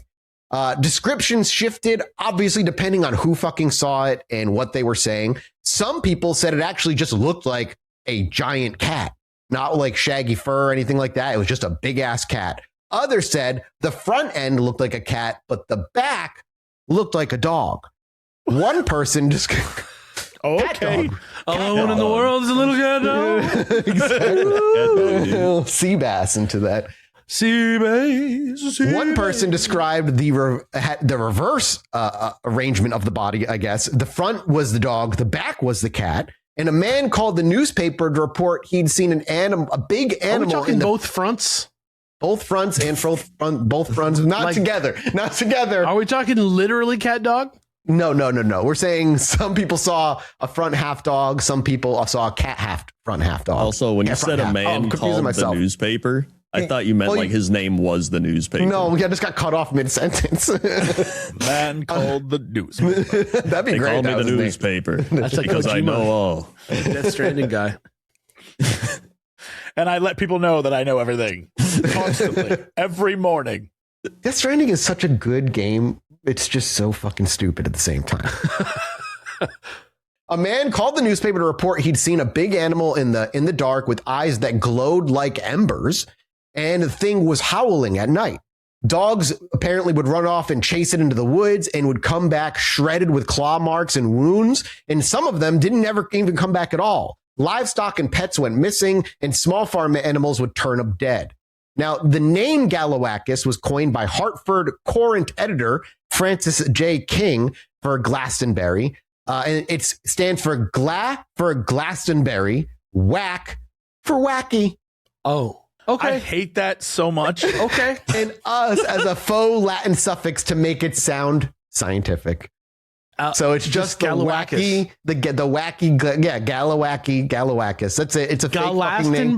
S1: Descriptions shifted, obviously, depending on who fucking saw it and what they were saying. Some people said it actually just looked like a giant cat, not like shaggy fur or anything like that. It was just a big ass cat. Others said the front end looked like a cat, but the back looked like a dog. One person just
S2: okay.
S3: Alone in the world is a little cat dog.
S1: Sea bass into that.
S3: Sea bass.
S1: One person described the reverse arrangement of the body, I guess. The front was the dog, the back was the cat, and a man called the newspaper to report he'd seen a big animal.
S3: Are we talking both fronts?
S1: Both fronts and both fronts, not together.
S3: Are we talking literally cat dog?
S1: No. We're saying some people saw a front half dog. Some people saw a cat front half dog.
S4: Also, when you said a man called the newspaper, I thought you meant like his name was the newspaper.
S1: No, I just got cut off mid-sentence.
S2: Man called the newspaper.
S1: That'd be great.
S4: Call me the newspaper. That's because I know all.
S3: Death Stranding guy.
S2: And I let people know that I know everything constantly, every morning.
S1: Death Stranding is such a good game. It's just so fucking stupid at the same time. A man called the newspaper to report he'd seen a big animal in the dark with eyes that glowed like embers, and the thing was howling at night. Dogs apparently would run off and chase it into the woods and would come back shredded with claw marks and wounds. And some of them didn't ever even come back at all. Livestock and pets went missing, and small farm animals would turn up dead. Now, the name Galawakis was coined by Hartford Courant editor Francis J. King for Glastonbury. And it stands for Gla for Glastonbury, Whack for wacky.
S3: Oh, okay.
S2: I hate that so much.
S3: Okay.
S1: And us as a faux Latin suffix to make it sound scientific. So it's just the
S3: Galawakis.
S1: wacky, Galawakis. That's it. It's a fake fucking name.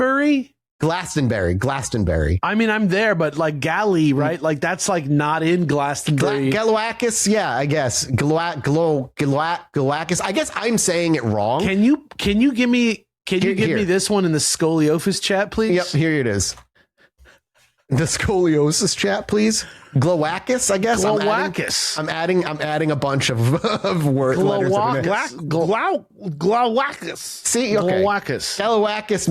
S1: Glastonbury.
S3: I mean, I'm there, but like Galley, right? Like that's like not in Glastonbury.
S1: Galawakis, yeah, I guess. Galawakis. I guess I'm saying it wrong.
S3: Can you give me me this one in the scoliosis chat, please?
S1: Yep, here it is. The scoliosis chat, please. Glowakis, I guess.
S3: Glowakis.
S1: I'm adding a bunch of word letters.
S2: Galawakis.
S1: See, okay.
S3: Glowakis.
S1: Galawakis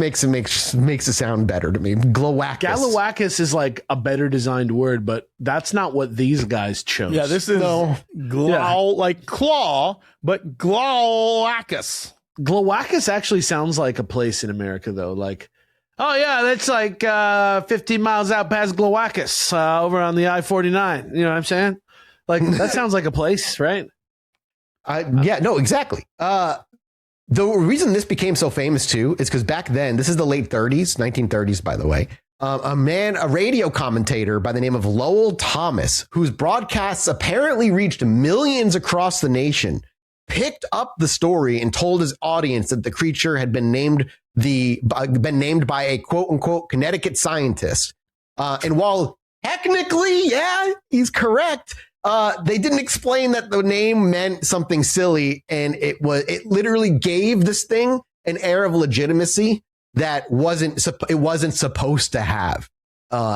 S1: makes it sound better to me. Glowakis.
S3: Galawakis is like a better designed word, but that's not what these guys chose.
S2: Yeah, this is like claw, but Galawakis.
S3: Glowakis actually sounds like a place in America, though. Like, oh yeah, that's like 15 miles out past Galawakis, over on the I-49. You know what I'm saying? Like that sounds like a place, right?
S1: Yeah, no, exactly. The reason this became so famous too is because back then, this is the late 30s, 1930s, by the way. A radio commentator by the name of Lowell Thomas, whose broadcasts apparently reached millions across the nation, picked up the story and told his audience that the creature had been named by a quote unquote Connecticut scientist. And while technically, yeah, he's correct, they didn't explain that the name meant something silly, and it literally gave this thing an air of legitimacy that it wasn't supposed to have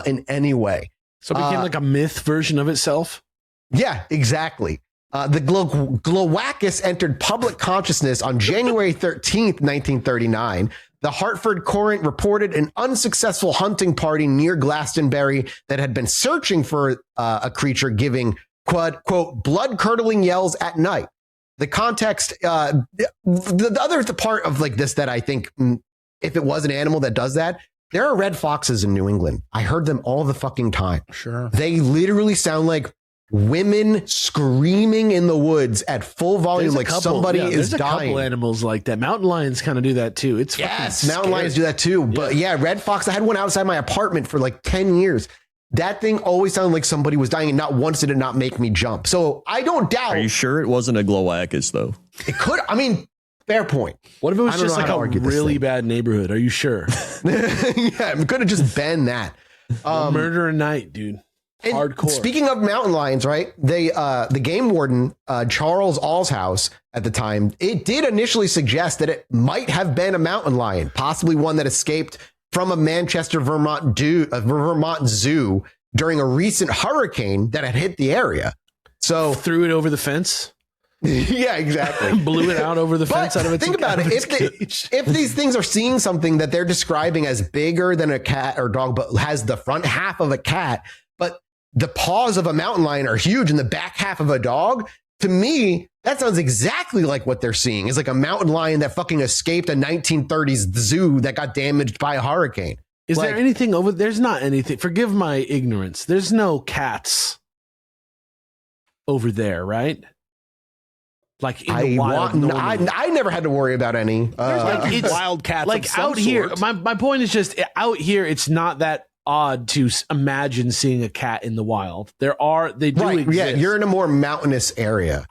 S1: in any way.
S3: So it became like a myth version of itself.
S1: Yeah, exactly. The Glowakis entered public consciousness on January 13th, 1939. The Hartford Courant reported an unsuccessful hunting party near Glastonbury that had been searching for a creature giving, quote, blood-curdling yells at night. The context, the other part of like this that I think, if it was an animal that does that, there are red foxes in New England. I heard them all the fucking time.
S2: Sure.
S1: They literally sound like women screaming in the woods at full volume, like somebody is dying. There's a couple
S3: animals like that. Mountain lions kind of do that too. It's
S1: yes, mountain lions do that too. But yeah, red fox. I had one outside my apartment for like 10 years. That thing always sounded like somebody was dying, and not once did it not make me jump. So I don't doubt.
S4: Are you sure it wasn't a Glowakis though?
S1: It could. I mean, fair point.
S3: What if it was just like a really bad neighborhood? Are you sure?
S1: Yeah, it could have just been that.
S3: Murder at night, dude. Hardcore.
S1: Speaking of mountain lions, right? The game warden, Charles Allshouse at the time, it did initially suggest that it might have been a mountain lion, possibly one that escaped from a Manchester, Vermont zoo during a recent hurricane that had hit the area. So
S3: threw it over the fence.
S1: Yeah, exactly.
S3: Blew it out over the fence out of its
S1: think about it. If these things are seeing something that they're describing as bigger than a cat or dog, but has the front half of a cat, but the paws of a mountain lion are huge and the back half of a dog, to me, that sounds exactly like what they're seeing. It's like a mountain lion that fucking escaped a 1930s zoo that got damaged by a hurricane.
S3: Is there anything over? There's not anything. Forgive my ignorance. There's no cats over there, right? Like in the wild.
S1: I never had to worry about any.
S3: It's
S2: wild cats.
S3: Like out here, my point is just out here. It's not that odd to imagine seeing a cat in the wild. They do exist.
S1: Yeah, you're in a more mountainous area,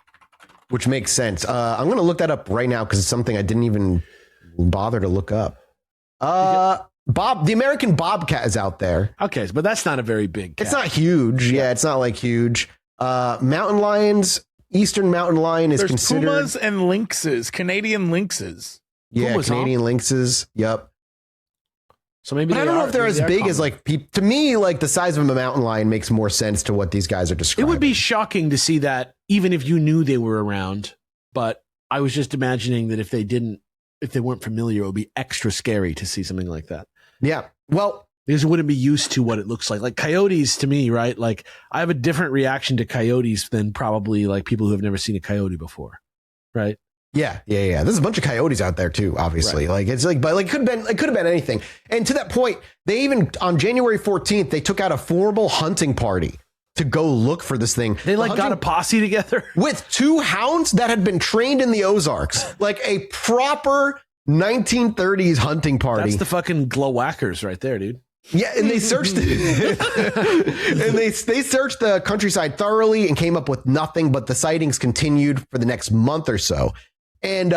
S1: which makes sense. I'm going to look that up right now because it's something I didn't even bother to look up. The American bobcat is out there.
S3: Okay, but that's not a very big cat.
S1: It's not huge. Yeah, it's not like huge. Mountain lions, eastern mountain lion is considered.
S2: Pumas and lynxes, Canadian lynxes.
S1: Yeah,
S3: Pumas,
S1: Canadian lynxes. Yep.
S3: So maybe
S1: I don't know if they're as big as like to me, like the size of a mountain lion makes more sense to what these guys are describing.
S3: It would be shocking to see that even if you knew they were around, but I was just imagining that if they weren't familiar, it would be extra scary to see something like that.
S1: Yeah. Well,
S3: because we wouldn't be used to what it looks like. Like coyotes to me, right? Like I have a different reaction to coyotes than probably like people who have never seen a coyote before, right?
S1: Yeah. There's a bunch of coyotes out there too, obviously. Right. Like it's like, but like it could have been anything. And to that point, they even on January 14th, they took out a formal hunting party to go look for this thing.
S3: They like got a posse together
S1: with 2 hounds that had been trained in the Ozarks, like a proper 1930s hunting party.
S3: That's the fucking Galawakis right there, dude.
S1: Yeah, and they searched and they searched the countryside thoroughly and came up with nothing, but the sightings continued for the next month or so. And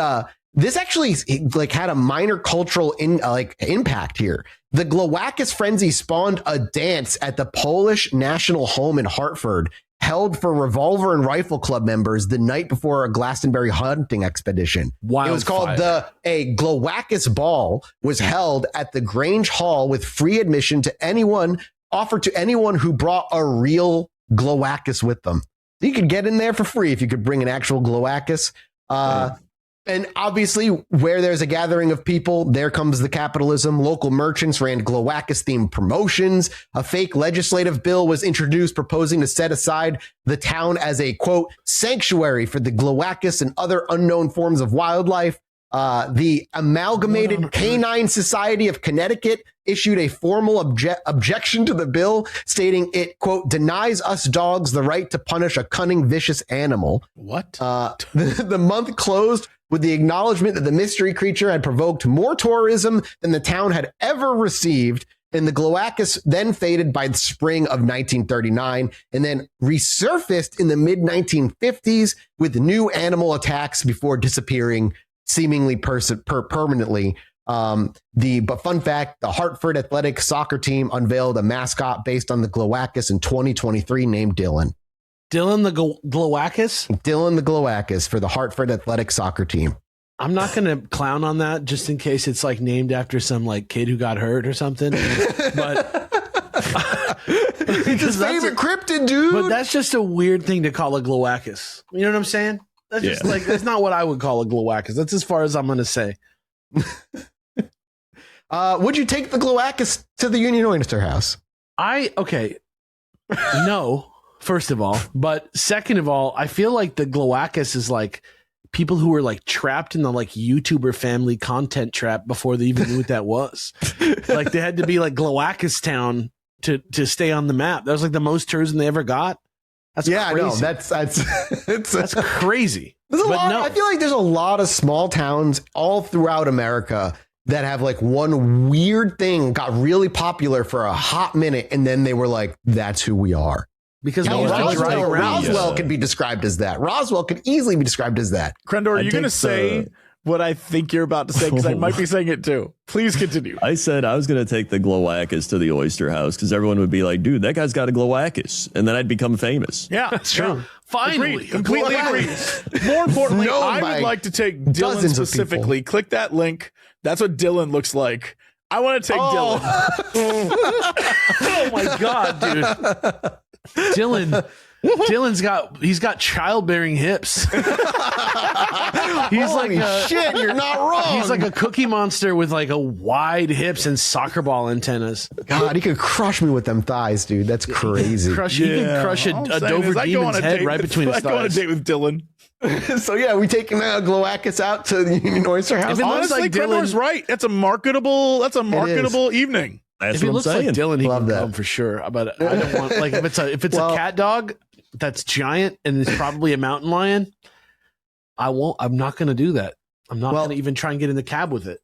S1: this actually like had a minor cultural impact here. The Galawakis frenzy spawned a dance at the Polish National Home in Hartford, held for revolver and rifle club members the night before a Glastonbury hunting expedition. It was called a Galawakis Ball, was held at the Grange Hall with free admission to anyone, offered to anyone who brought a real Galawakis with them. You could get in there for free if you could bring an actual Galawakis. And obviously, where there's a gathering of people, there comes the capitalism. Local merchants ran Galawakis-themed promotions. A fake legislative bill was introduced proposing to set aside the town as a, quote, sanctuary for the Galawakis and other unknown forms of wildlife. The Amalgamated Canine Society of Connecticut issued a formal objection to the bill, stating it, quote, denies us dogs the right to punish a cunning, vicious animal.
S2: What?
S1: The month closed with the acknowledgement that the mystery creature had provoked more tourism than the town had ever received. And the Galawakis then faded by the spring of 1939 and then resurfaced in the mid-1950s with new animal attacks before disappearing seemingly permanently. But fun fact, the Hartford athletic soccer team unveiled a mascot based on the Galawakis in 2023 named Dylan.
S3: Dylan the Galawakis?
S1: Dylan the Galawakis for the Hartford athletic soccer team.
S3: I'm not going to clown on that just in case it's like named after some like kid who got hurt or something. But
S1: it's his favorite cryptid, dude.
S3: But that's just a weird thing to call a Galawakis. You know what I'm saying? That's just like, that's not what I would call a Galawakis. That's as far as I'm going to say.
S1: Would you take the Galawakis to the Union Oyster House?
S3: No, first of all. But second of all, I feel like the Galawakis is like people who were like trapped in the like YouTuber family content trap before they even knew what that was. Like they had to be like Galawakis town to stay on the map. That was like the most tourism they ever got. That's crazy.
S1: No, that's
S3: crazy.
S1: There's a lot. I feel like there's a lot of small towns all throughout America that have like one weird thing got really popular for a hot minute, and then they were like, "That's who we are."
S3: Because
S1: Roswell could be described as that. Roswell could easily be described as that.
S2: Crendor, are you going to say what I think you're about to say? Because I might be saying it too. Please continue.
S4: I said I was going to take the Galawakis to the Oyster House because everyone would be like, dude, that guy's got a Galawakis. And then I'd become famous.
S2: Yeah, that's
S3: true. Finally.
S2: Agreed. Completely agreed. More importantly, I would like to take Dylan specifically. Click that link. That's what Dylan looks like. I want to take Dylan.
S3: Oh my God, dude. Dylan's got childbearing hips. He's
S1: Holy shit, you're not wrong.
S3: He's like a Cookie Monster with like a wide hips and soccer ball antennas.
S1: God, he could crush me with them thighs, dude. That's crazy.
S3: He can crush a Dover Demon's head right between his thighs.
S2: I go on a date with Dylan.
S1: So yeah, we taking Galawakis out to the Union Oyster House.
S2: Honestly, like Crendor's right. That's a marketable evening.
S4: That's
S3: if he looks like Dylan, he can come for sure. But I don't want like if it's a cat dog that's giant and it's probably a mountain lion. I'm not going to do that. I'm not going to even try and get in the cab with it.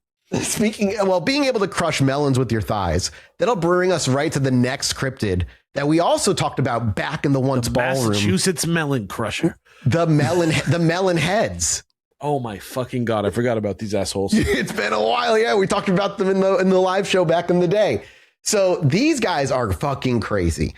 S1: Being able to crush melons with your thighs, that'll bring us right to the next cryptid that we also talked about back in the once ballroom.
S3: Massachusetts melon crusher.
S1: The melon heads.
S3: Oh my fucking God. I forgot about these assholes.
S1: It's been a while. Yeah. We talked about them in the live show back in the day. So these guys are fucking crazy.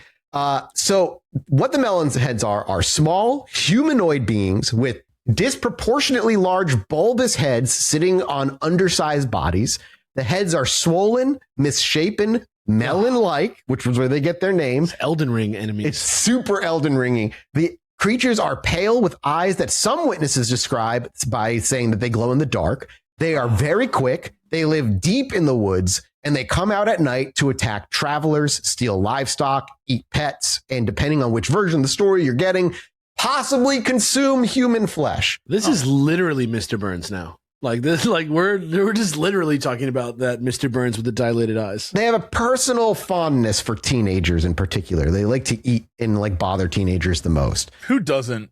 S1: So what the melon heads are small humanoid beings with disproportionately large bulbous heads sitting on undersized bodies. The heads are swollen, misshapen, melon-like, which was where they get their name.
S3: It's Elden Ring enemies.
S1: It's super Elden Ringy. The creatures are pale with eyes that some witnesses describe by saying that they glow in the dark. They are very quick. They live deep in the woods, and they come out at night to attack travelers, steal livestock, eat pets, and depending on which version of the story you're getting, possibly consume human flesh.
S3: This is literally Mr. Burns now. Like this, like we're just literally talking about that Mr. Burns with the dilated eyes.
S1: They have a personal fondness for teenagers in particular. They like to eat and like bother teenagers the most.
S2: Who doesn't?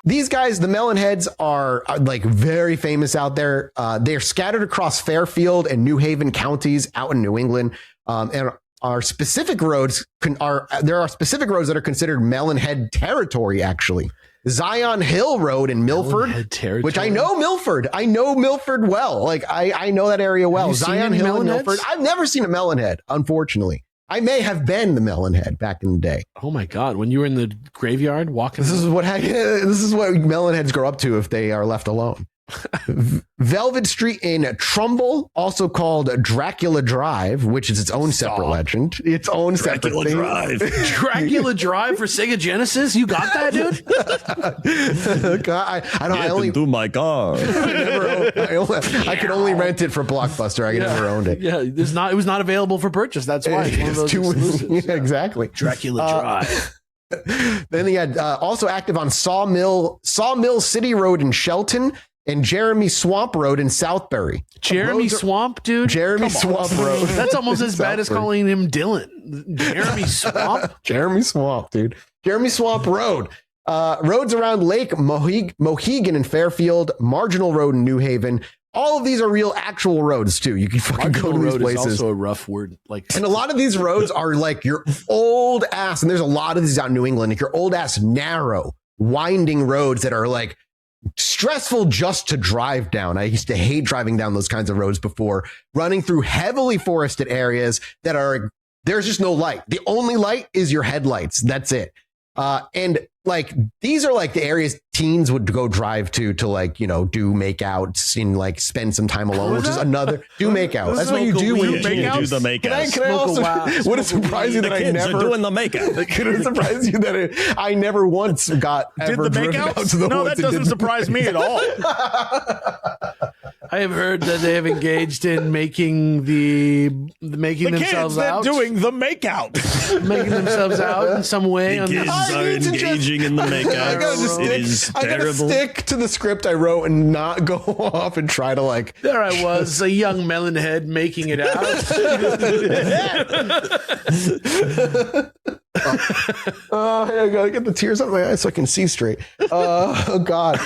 S1: These guys, the Melon Heads, are like very famous out there. They're scattered across Fairfield and New Haven counties out in New England. And our specific roads there are specific roads that are considered Melon Head territory, actually. Zion Hill Road in Milford, which I know Milford. I know Milford well. Like I know that area well. Zion Hill in Milford. I've never seen a Melon Head, unfortunately. I may have been the Melon Head back in the day.
S3: Oh my God! When you were in the graveyard walking,
S1: this is what Melon Heads grow up to if they are left alone. Velvet Street in Trumbull, also called Dracula Drive, which is its own separate legend. Its own separate thing.
S3: Dracula Drive for Sega Genesis? You got that, dude?
S1: God, I don't. I only
S4: into my car.
S1: I could only rent it for Blockbuster. I never owned it.
S3: Yeah, it was not available for purchase. That's why it's one of those exclusives.
S1: Yeah, exactly.
S3: Dracula Drive.
S1: Then he had also active on Sawmill City Road in Shelton and Jeremy Swamp Road in Southbury.
S3: Jeremy Swamp, dude?
S1: Jeremy Swamp Road.
S3: That's almost as bad as calling him Dylan. Jeremy Swamp?
S1: Jeremy Swamp, dude. Jeremy Swamp Road. Roads around Lake Mohegan in Fairfield, Marginal Road in New Haven. All of these are real actual roads too. You can fucking go to these places.
S3: Is also a rough word.
S1: And a lot of these roads are like your old ass, and there's a lot of these out in New England, like your old ass narrow, winding roads that are like stressful just to drive down. I used to hate driving down those kinds of roads before, running through heavily forested areas that are, there's just no light. The only light is your headlights. That's it. And like, these are like the areas teens would go drive to like, you know, do makeouts and like spend some time alone, which is another makeout. That's what you do when you
S4: do the makeout.
S1: Can I also, would it surprise you that I never
S4: doing the makeout?
S1: Could it surprise you that I never once got ever driven out to the woods?
S2: No, that doesn't surprise me at all.
S3: I have heard that they have engaged in making themselves out.
S2: They're doing the makeout.
S3: Making themselves out in some way.
S4: The kids are engaging in the makeout. It is
S1: I gotta
S4: terrible.
S1: stick to the script I wrote and not go off and try to like.
S3: There I was, a young melon head making it out.
S1: I gotta get the tears out of my eyes so I can see straight. Oh God.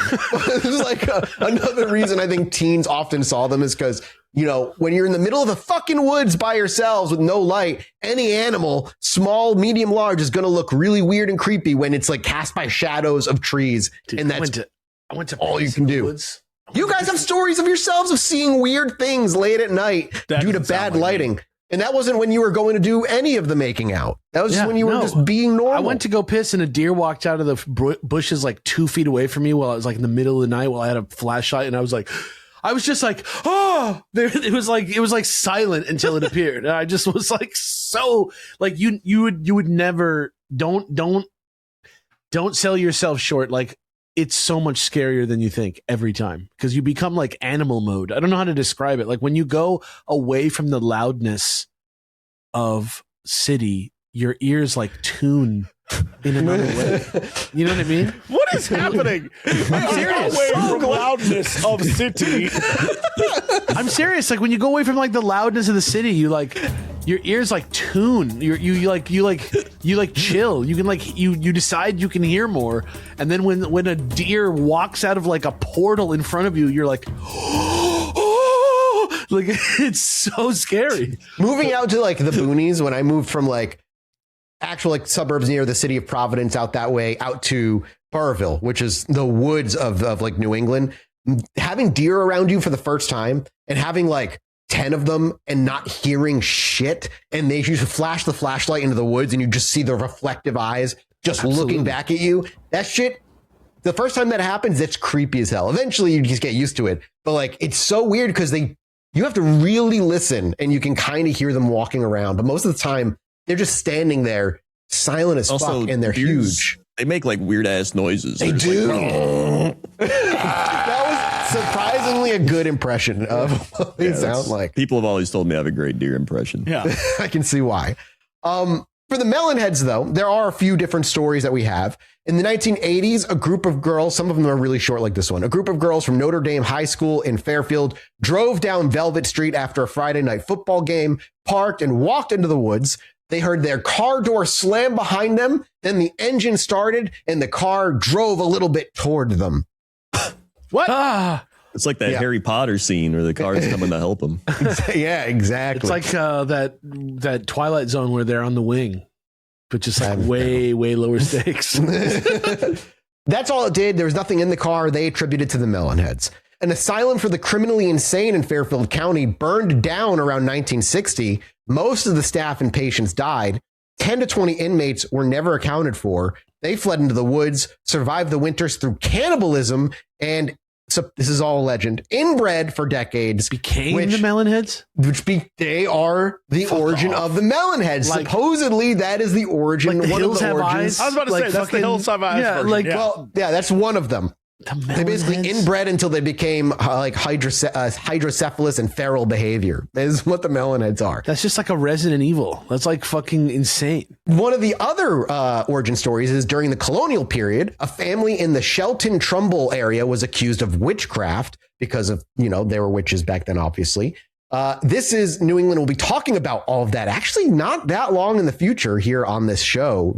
S1: This is like another reason I think teens often saw them is because, you know, when you're in the middle of the fucking woods by yourselves with no light, any animal, small, medium, large, is going to look really weird and creepy when it's like cast by shadows of trees.
S3: Dude,
S1: and that's
S3: I went to
S1: all you can do. You guys have stories of yourselves of seeing weird things late at night due to bad lighting. And that wasn't when you were going to do any of the making out. That was just when you were just being normal.
S3: I went to go piss and a deer walked out of the bushes like 2 feet away from me while I was like in the middle of the night while I had a flashlight, and I was just like, oh, it was like silent until it appeared. And I just was like, so like you would never, don't sell yourself short. Like, it's so much scarier than you think every time because you become like animal mode. I don't know how to describe it. Like when you go away from the loudness of city, your ears like tune in another way. You know what I mean?
S2: What is happening? I'm serious. Away from loudness of city.
S3: I'm serious. Like when you go away from like the loudness of the city, you like your ears like tune. You like chill. You can like you decide you can hear more. And then when a deer walks out of like a portal in front of you, you're like, oh, like it's so scary.
S1: Moving out to like the boonies, when I moved from like actual like suburbs near the city of Providence out that way out to Burrville, which is the woods of like New England, having deer around you for the first time and having like 10 of them and not hearing shit, and they just flash the flashlight into the woods and you just see the reflective eyes just looking back at you. That shit, the first time that happens, it's creepy as hell. Eventually you just get used to it, but like it's so weird because you have to really listen and you can kind of hear them walking around, but most of the time they're just standing there silent as fuck, and they're huge.
S4: They make like weird ass noises.
S1: They do.
S4: Like,
S1: That was surprisingly a good impression of what they sound like.
S4: People have always told me I have a great deer impression.
S2: Yeah.
S1: I can see why. For the Melon Heads, though, there are a few different stories that we have. In the 1980s, a group of girls, some of them are really short like this one, a group of girls from Notre Dame High School in Fairfield drove down Velvet Street after a Friday night football game, parked and walked into the woods. They heard their car door slam behind them. Then the engine started and the car drove a little bit toward them.
S2: What?
S4: It's like that Harry Potter scene where the car's coming to help him.
S1: Yeah, exactly.
S3: It's like that Twilight Zone where they're on the wing, but just like way lower stakes.
S1: That's all it did. There was nothing in the car. They attributed to the Melon Heads. An asylum for the criminally insane in Fairfield County burned down around 1960. Most of the staff and patients died. 10 to 20 inmates were never accounted for. They fled into the woods, survived the winters through cannibalism, and so this is all a legend. Inbred for decades.
S3: Became the Melon Heads?
S1: They are the origin of the Melon Heads.
S3: Like,
S1: supposedly, that is the origin.
S3: Like the
S1: one
S3: hills
S1: of the
S3: have
S1: origins.
S3: eyes?
S2: I was about to say, that's the Hills Have Eyes version.
S1: Well, yeah, that's one of them. They basically inbred until they became like hydrocephalus and feral behavior. That is what the Melon Heads are.
S3: That's just like a Resident Evil. That's like fucking insane.
S1: One of the other origin stories is during the colonial period, a family in the Shelton Trumbull area was accused of witchcraft because of, there were witches back then, obviously. This is New England will be talking about all of that actually not that long in the future here on this show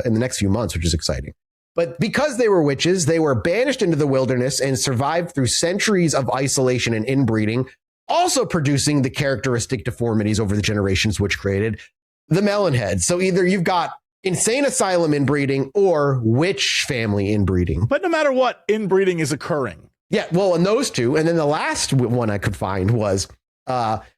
S1: in the next few months, which is exciting. But because they were witches, they were banished into the wilderness and survived through centuries of isolation and inbreeding, also producing the characteristic deformities over the generations which created the Melon Heads. So either you've got insane asylum inbreeding or witch family inbreeding.
S2: But no matter what, inbreeding is occurring.
S1: Yeah, well, and those two. And then the last one I could find was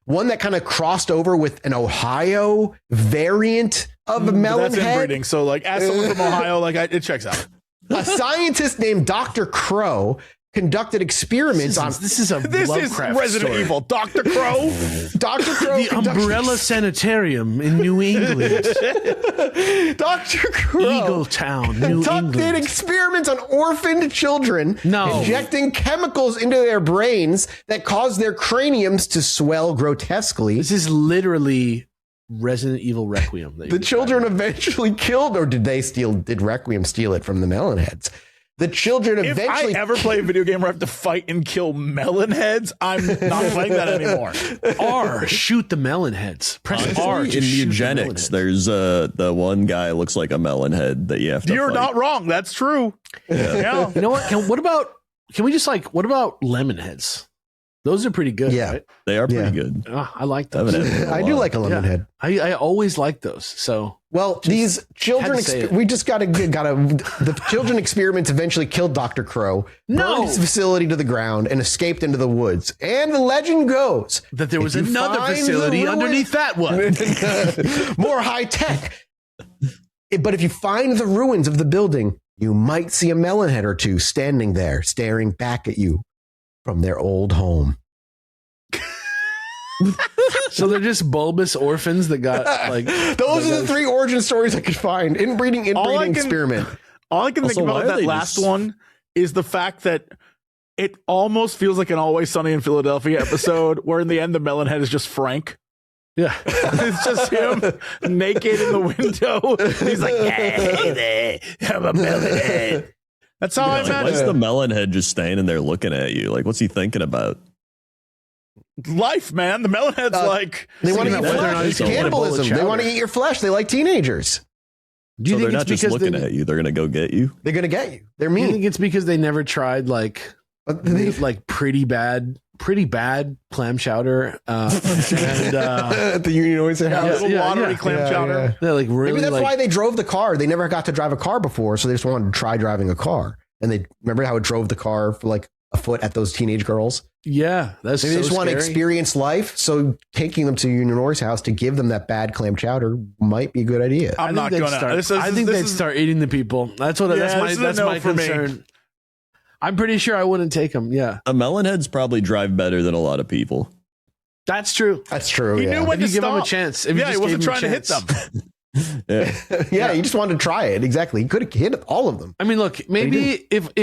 S1: one that kind of crossed over with an Ohio variant of the Melon
S2: That's
S1: Head.
S2: inbreeding. So, like, as someone from Ohio, it checks out.
S1: A scientist named Dr. Crow conducted experiments on.
S3: This is
S2: Resident
S3: story.
S2: Evil. Dr. Crow.
S1: Dr. Crow.
S3: The Umbrella Sanitarium in New England.
S1: Dr. Crow.
S3: Eagletown, New
S1: conducted
S3: England.
S1: experiments on orphaned children, injecting chemicals into their brains that caused their craniums to swell grotesquely.
S3: This is literally Resident Evil Requiem.
S1: The children eventually killed, or did Requiem steal it from the Melon Heads? The children eventually.
S2: If I ever play a video game where I have to fight and kill Melon Heads, I'm not playing that anymore.
S3: R, shoot the Melon Heads. Press R
S4: in
S3: to shoot
S4: eugenics. There's the one guy looks like a melon head that you have to.
S2: You're
S4: fight.
S2: not wrong. That's true. Yeah.
S3: You know what? What about lemon heads? Those are pretty good.
S1: Yeah.
S3: Right?
S4: They are pretty good.
S3: I like those.
S1: I do like a lemon head.
S3: I always like those. So
S1: these children, we just the children experiments eventually killed Dr. Crow, burned his facility to the ground, and escaped into the woods. And the legend goes
S3: that there was another facility underneath that one.
S1: More high tech. But if you find the ruins of the building, you might see a melon head or two standing there, staring back at you from their old home.
S3: So they're just bulbous orphans that got like.
S1: Those are the three origin stories I could find. Inbreeding experiment.
S2: All I can think about that last one is the fact that it almost feels like an Always Sunny in Philadelphia episode where in the end the melon head is just Frank.
S3: Yeah.
S2: It's just him naked in the window. He's like, hey there, I'm a melon head. That's how I imagine.
S4: Why is the melon head just standing there looking at you? Like, what's he thinking about?
S2: Life, man. The melon head's
S1: they want to eat flesh. It's cannibalism. They want to eat your flesh. They like teenagers.
S3: Do you think
S4: they're
S3: it's
S4: not just looking at you? They're going to go get you.
S1: They're going to get you. They're
S3: Do you
S1: mean.
S3: think it's because they never tried like pretty bad clam chowder and
S1: the Union always have
S2: watery clam chowder.
S3: They're like really.
S1: Maybe that's why they drove the car. They never got to drive a car before, so they just wanted to try driving a car. And they remember how it drove the car for like a foot at those teenage girls.
S3: Yeah, that's
S1: maybe they just want to
S3: scary.
S1: experience life. So taking them to Union Orr's house to give them that bad clam chowder might be a good idea.
S2: I'm not going to.
S3: I think they'd start eating the people. That's my concern. I'm pretty sure I wouldn't take them. Yeah,
S4: a melon heads probably drive better than a lot of people.
S3: That's true.
S1: That's true.
S2: He knew when
S3: if
S2: to
S3: you give
S2: stop.
S3: Him a chance.
S2: He wasn't trying to hit them.
S1: Yeah, you just wanted to try it. Exactly. You could have hit all of them.
S3: I mean, look, maybe if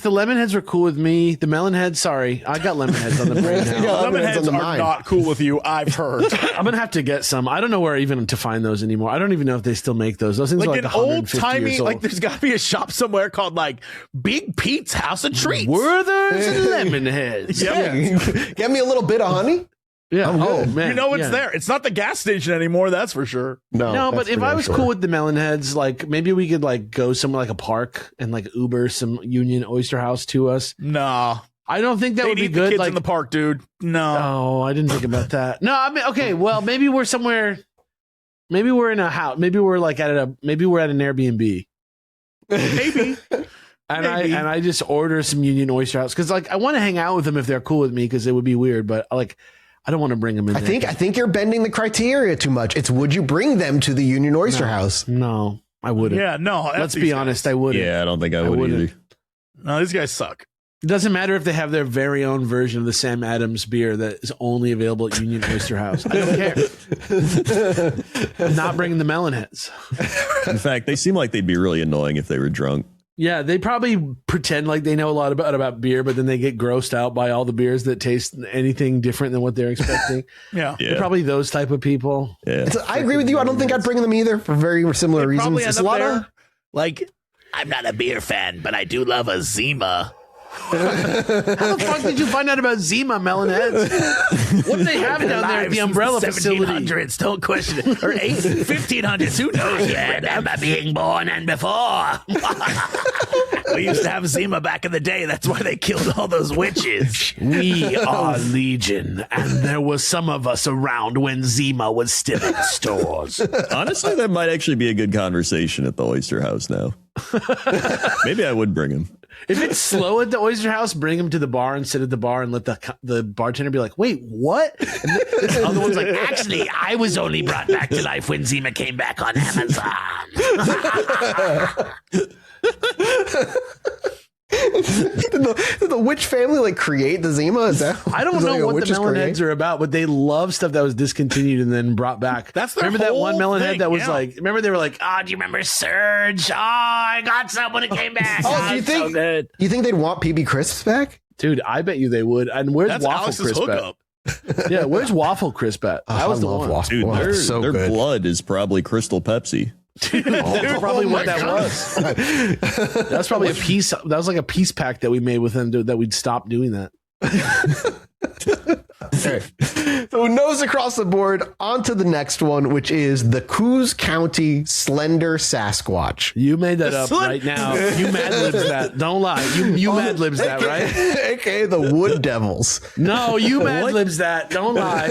S3: the lemon heads were cool with me, the melon heads, sorry, I got lemon heads on the brain now.
S1: Yeah,
S2: Lemon heads
S1: on the
S2: are
S1: mind.
S2: not cool with you. I've heard.
S3: I'm gonna have to get some. I don't know where even to find those anymore. I don't even know if they still make those. Those things
S2: Like
S3: are
S2: an
S3: like
S2: old
S3: 150
S2: timey,
S3: years old.
S2: like there's got to be a shop somewhere called like Big Pete's House of Treats.
S3: Werther's lemon heads.
S1: Get me a little bit of honey.
S3: Yeah.
S1: I'm
S3: Oh
S1: good.
S3: man,
S2: You know it's
S3: yeah.
S2: there. It's not the gas station anymore. That's for sure.
S3: No,
S1: that's
S3: but if
S1: for
S3: I
S1: damn
S3: was
S1: sure.
S3: cool with the melon heads, like maybe we could like go somewhere like a park and like Uber some Union Oyster House to us.
S2: Nah,
S3: I don't think that
S2: they
S3: would be
S2: eat the
S3: good.
S2: kids
S3: Like,
S2: in the park, dude. No.
S3: oh, I didn't think about that. No, I mean, okay, well, maybe we're somewhere. Maybe we're in a house. Maybe we're like maybe we're at an Airbnb.
S2: Maybe.
S3: And
S2: Maybe.
S3: I just order some Union Oyster House because like I want to hang out with them if they're cool with me because it would be weird, but like I don't want to bring them in.
S1: I think you're bending the criteria too much. It's would you bring them to the Union Oyster House?
S3: No, I wouldn't.
S2: Yeah, no.
S3: Let's be honest, I wouldn't.
S4: Yeah, I don't think I would
S3: wouldn't.
S4: either.
S2: No, these guys suck.
S3: It doesn't matter if they have their very own version of the Sam Adams beer that is only available at Union Oyster House. I don't care. I'm not bringing the melon heads.
S4: In fact, they seem like they'd be really annoying if they were drunk.
S3: Yeah, they probably pretend like they know a lot about beer, but then they get grossed out by all the beers that taste anything different than what they're expecting.
S2: Yeah.
S3: They're probably those type of people.
S4: Yeah.
S1: I agree with you. I don't think I'd bring them either for very similar reasons.
S2: Probably
S1: It's
S2: end
S1: a
S2: up
S1: lot
S2: there.
S1: of
S2: Like, I'm not a beer fan, but I do love a Zima.
S3: How the fuck did you find out about Zima, melon heads? What do they have down there at the umbrella facility?
S2: 1700s, don't question it. Or 1500s, who knows? Yeah, remember being born and before. We used to have Zima back in the day. That's why they killed all those witches.
S3: We are Legion, and there was some of us around when Zima was still in stores.
S4: Honestly, that might actually be a good conversation at the Oyster House now. Maybe I would bring him.
S3: If it's slow at the Oyster House, bring him to the bar and sit at the bar and let the bartender be like, wait, what? And the other one's like, actually, I was only brought back to life when Zima came back on Amazon.
S1: Did the witch family like create the Zima? Is that
S3: I don't
S1: is that
S3: know
S1: like a
S3: what the
S1: witch's
S3: melon
S1: create?
S3: heads are about, but they love stuff that was discontinued and then brought back.
S2: That's their
S3: remember that one
S2: whole
S3: melon
S2: thing,
S3: head that was
S2: yeah.
S3: like, remember they were like, oh, do you remember Surge? Oh, I got some when it came back.
S1: Oh, do you
S3: it's
S1: think
S3: so good.
S1: you think they'd want PB Crisps back?
S3: Dude, I bet you they would. And where's
S2: That's
S3: Waffle
S2: Alex's
S3: Crisp at?
S2: hookup.
S3: Yeah, where's Waffle Crisp at? That was
S1: I
S3: the
S1: love
S3: one.
S1: Waffle.
S4: Dude,
S1: Wow,
S4: their,
S1: it's so
S4: their
S1: good.
S4: blood is probably Crystal Pepsi.
S3: That's probably what that was. That's probably a piece. That was like a peace pact that we made with them that we'd stop doing that.
S1: Okay. So nose across the board, on to the next one, which is the Coos County Slender Sasquatch.
S3: You made that up
S2: Slim-
S3: right now. You mad libs that. Don't lie. You mad libs that, right?
S1: AKA the Wood Devils.
S3: No, you mad libs that. Don't lie.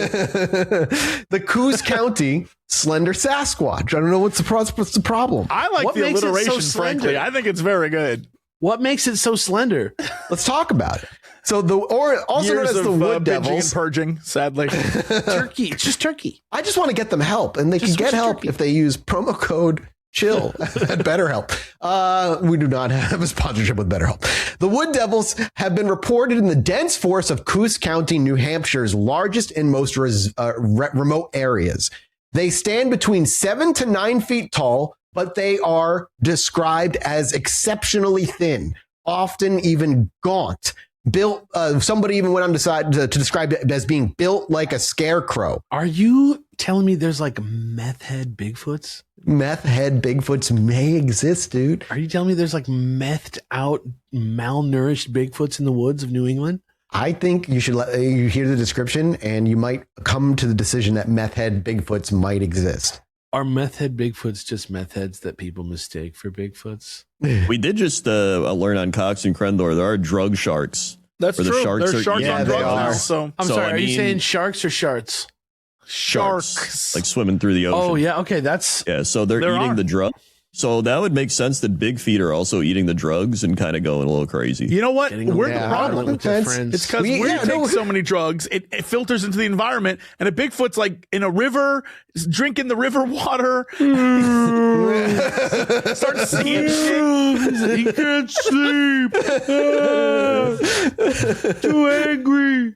S1: The Coos County Slender Sasquatch. I don't know what's the problem.
S2: I like
S3: What
S2: the
S3: makes it so
S2: alliteration,
S3: slender?
S2: frankly. I think it's very good.
S3: What makes it so slender?
S1: Let's talk about it. So also known
S2: Years
S1: as the
S2: of
S1: Wood
S2: binging
S1: Devils.
S2: and purging, sadly.
S3: Turkey. It's just turkey.
S1: I just want to get them help, and they can
S3: Just
S1: get
S3: switch
S1: help
S3: turkey.
S1: if they use promo code CHILL at BetterHelp. We do not have a sponsorship with BetterHelp. The Wood Devils have been reported in the dense forest of Coos County, New Hampshire's largest and most remote areas. They stand between 7 to 9 feet tall, but they are described as exceptionally thin, often even gaunt. Built, somebody even went on to describe it as being built like a scarecrow.
S3: Are you telling me there's like meth head Bigfoots?
S1: Meth head Bigfoots may exist, dude.
S3: Are you telling me there's like methed out, malnourished Bigfoots in the woods of New England?
S1: I think you should you hear the description and you might come to the decision that meth head Bigfoots might exist.
S3: Are meth head Bigfoots just meth heads that people mistake for Bigfoots?
S4: We did just learn on Cox and Crendor there are drug sharks.
S2: That's
S4: Where the
S2: true.
S4: sharks
S2: There's
S4: are-
S2: sharks
S4: yeah,
S2: on
S1: they
S2: drugs now.
S1: are.
S2: So
S3: I'm
S4: So,
S3: sorry,
S4: I
S3: are you
S4: mean-
S3: saying sharks or sharts?
S2: sharks.
S4: Like swimming through the ocean.
S3: Oh, yeah. Okay, that's...
S4: Yeah, so they're
S2: There
S4: eating
S2: are.
S4: the drug. So that would make sense that big feet are also eating the drugs and kind of going a little crazy.
S2: You know what?
S3: Getting
S2: We're
S3: along
S2: the problem.
S3: with their
S1: It's
S3: friends.
S2: It's because
S1: We-
S2: we
S1: yeah,
S2: take
S1: no.
S2: so many drugs, it filters into the environment, and a Bigfoot's like in a river, drinking the river water, starts singing shit.
S3: He can't sleep. Too angry.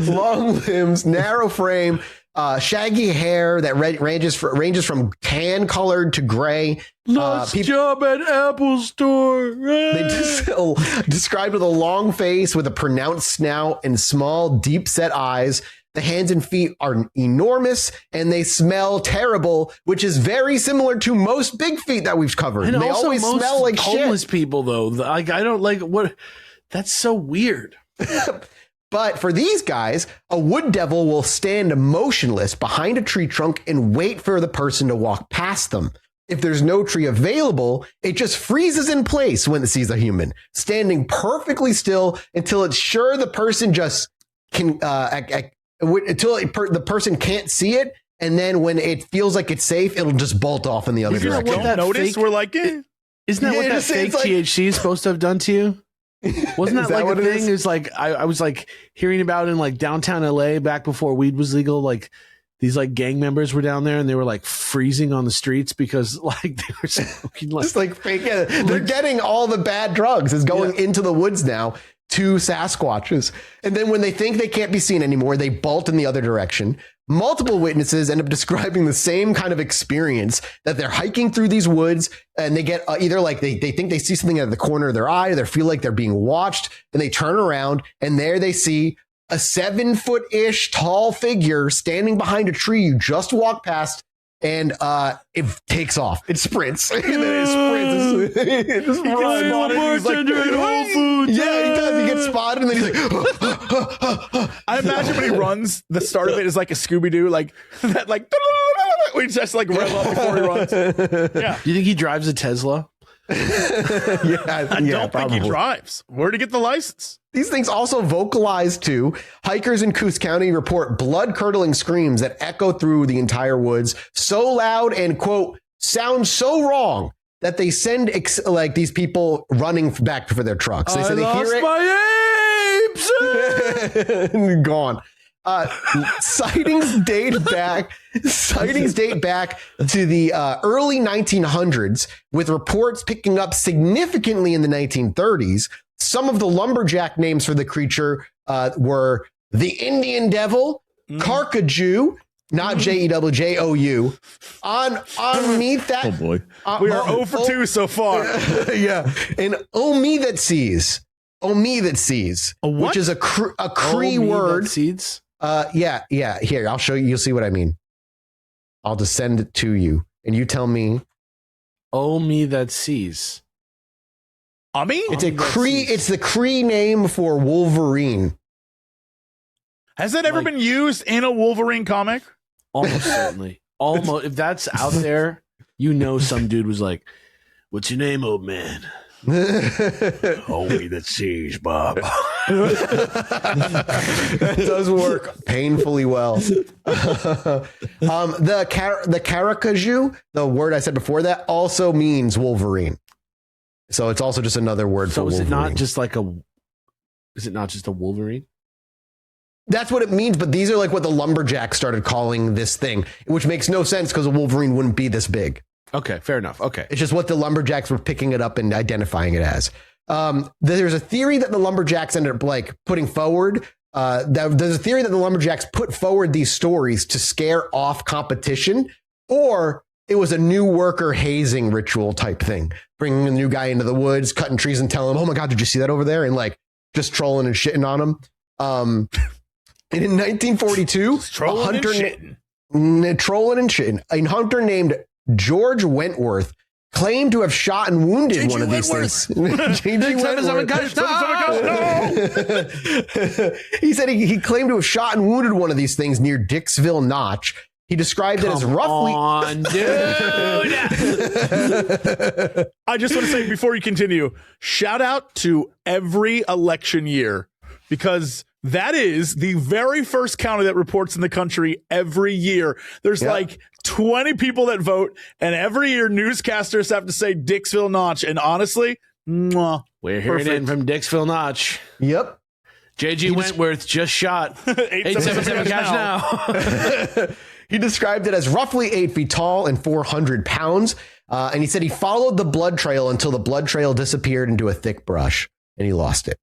S1: Long limbs, narrow frame. shaggy hair that ranges from tan colored to gray.
S3: Last job at Apple Store.
S1: They described with a long face with a pronounced snout and small, deep-set eyes. The hands and feet are enormous and they smell terrible, which is very similar to most big feet that we've covered.
S3: And
S1: they
S3: also
S1: always
S3: most
S1: smell like
S3: homeless
S1: shit.
S3: people, though. Like, I don't like what. That's so weird.
S1: But for these guys, a wood devil will stand motionless behind a tree trunk and wait for the person to walk past them. If there's no tree available, it just freezes in place when it sees a human, standing perfectly still until it's sure the person just can the person can't see it, and then when it feels like it's safe, it'll just bolt off in the other direction.
S2: Don't notice. We're like,
S3: isn't that what that fake THC is supposed to have done to you? Wasn't that like a thing? It's like I was like hearing about in like downtown LA back before weed was legal. Like these like gang members were down there and they were like freezing on the streets because like they were smoking like,
S1: just like fake. Yeah, they're getting all the bad drugs is going into the woods now. To Sasquatches. And then when they think they can't be seen anymore, they bolt in the other direction. Multiple witnesses end up describing the same kind of experience, that they're hiking through these woods and they get either like they think they see something out of the corner of their eye, or they feel like they're being watched, and they turn around and there they see a 7-foot-ish tall figure standing behind a tree you just walked past. And it takes off. It sprints. And then it sprints. It just runs. Yeah, he does. He gets spotted, and then he's like.
S2: I imagine when he runs, the start of it is like a Scooby-Doo, like that, like we just like rev up before he runs. Yeah.
S3: Do you think he drives a Tesla?
S2: I don't think he drives. Where'd he get the license?
S1: These things also vocalize too. Hikers in Coos County report blood-curdling screams that echo through the entire woods, so loud and, quote, sound so wrong that they send like these people running back for their trucks. They say they hear it. My apes! Gone. Sightings date back to the early 1900s, with reports picking up significantly in the 1930s. Some of the lumberjack names for the creature were the Indian Devil, Carcajou, not Jewjou. On meat that.
S4: Oh boy,
S2: we are 0 for 2 so far.
S1: Yeah, and me that sees, which is a Cree word.
S3: That seeds.
S1: Yeah. Here, I'll show you. You'll see what I mean. I'll just send it to you, and you tell me.
S3: Oh, me that sees.
S2: Ami?
S1: It's a Cree. It's the Cree name for Wolverine.
S2: Has that ever been used in a Wolverine comic?
S3: Almost certainly. Almost. If that's out there, you know, some dude was like, "What's your name, old man?" Only that sees, Bob.
S1: That does work painfully well. The Caracajou, the word I said before that, also means Wolverine. So it's also just another word for Wolverine.
S3: Is it not just a Wolverine?
S1: That's what it means, but these are like what the lumberjacks started calling this thing, which makes no sense because a Wolverine wouldn't be this big.
S3: Okay, fair enough. Okay.
S1: It's just what the lumberjacks were picking it up and identifying it as. There's a theory that the lumberjacks ended up like putting forward. There's a theory that the lumberjacks put forward these stories to scare off competition, or it was a new worker hazing ritual type thing, bringing a new guy into the woods, cutting trees and telling him, "Oh my God, did you see that over there?" And like just trolling and shitting on him. And in 1942,
S2: trolling
S1: and shitting, a hunter named George Wentworth claimed to have shot and wounded one of these things. He said he claimed to have shot and wounded one of these things near Dixville Notch. He described it as roughly.
S3: Dude.
S2: I just want to say before you continue, shout out to every election year, because that is the very first county that reports in the country every year. There's like 20 people that vote, and every year newscasters have to say Dixville Notch. And honestly,
S3: we're hearing in from Dixville Notch.
S1: Yep.
S3: JG Wentworth just shot 877 cash now.
S1: He described it as roughly 8 feet tall and 400 pounds. And he said he followed the blood trail until the blood trail disappeared into a thick brush and he lost it.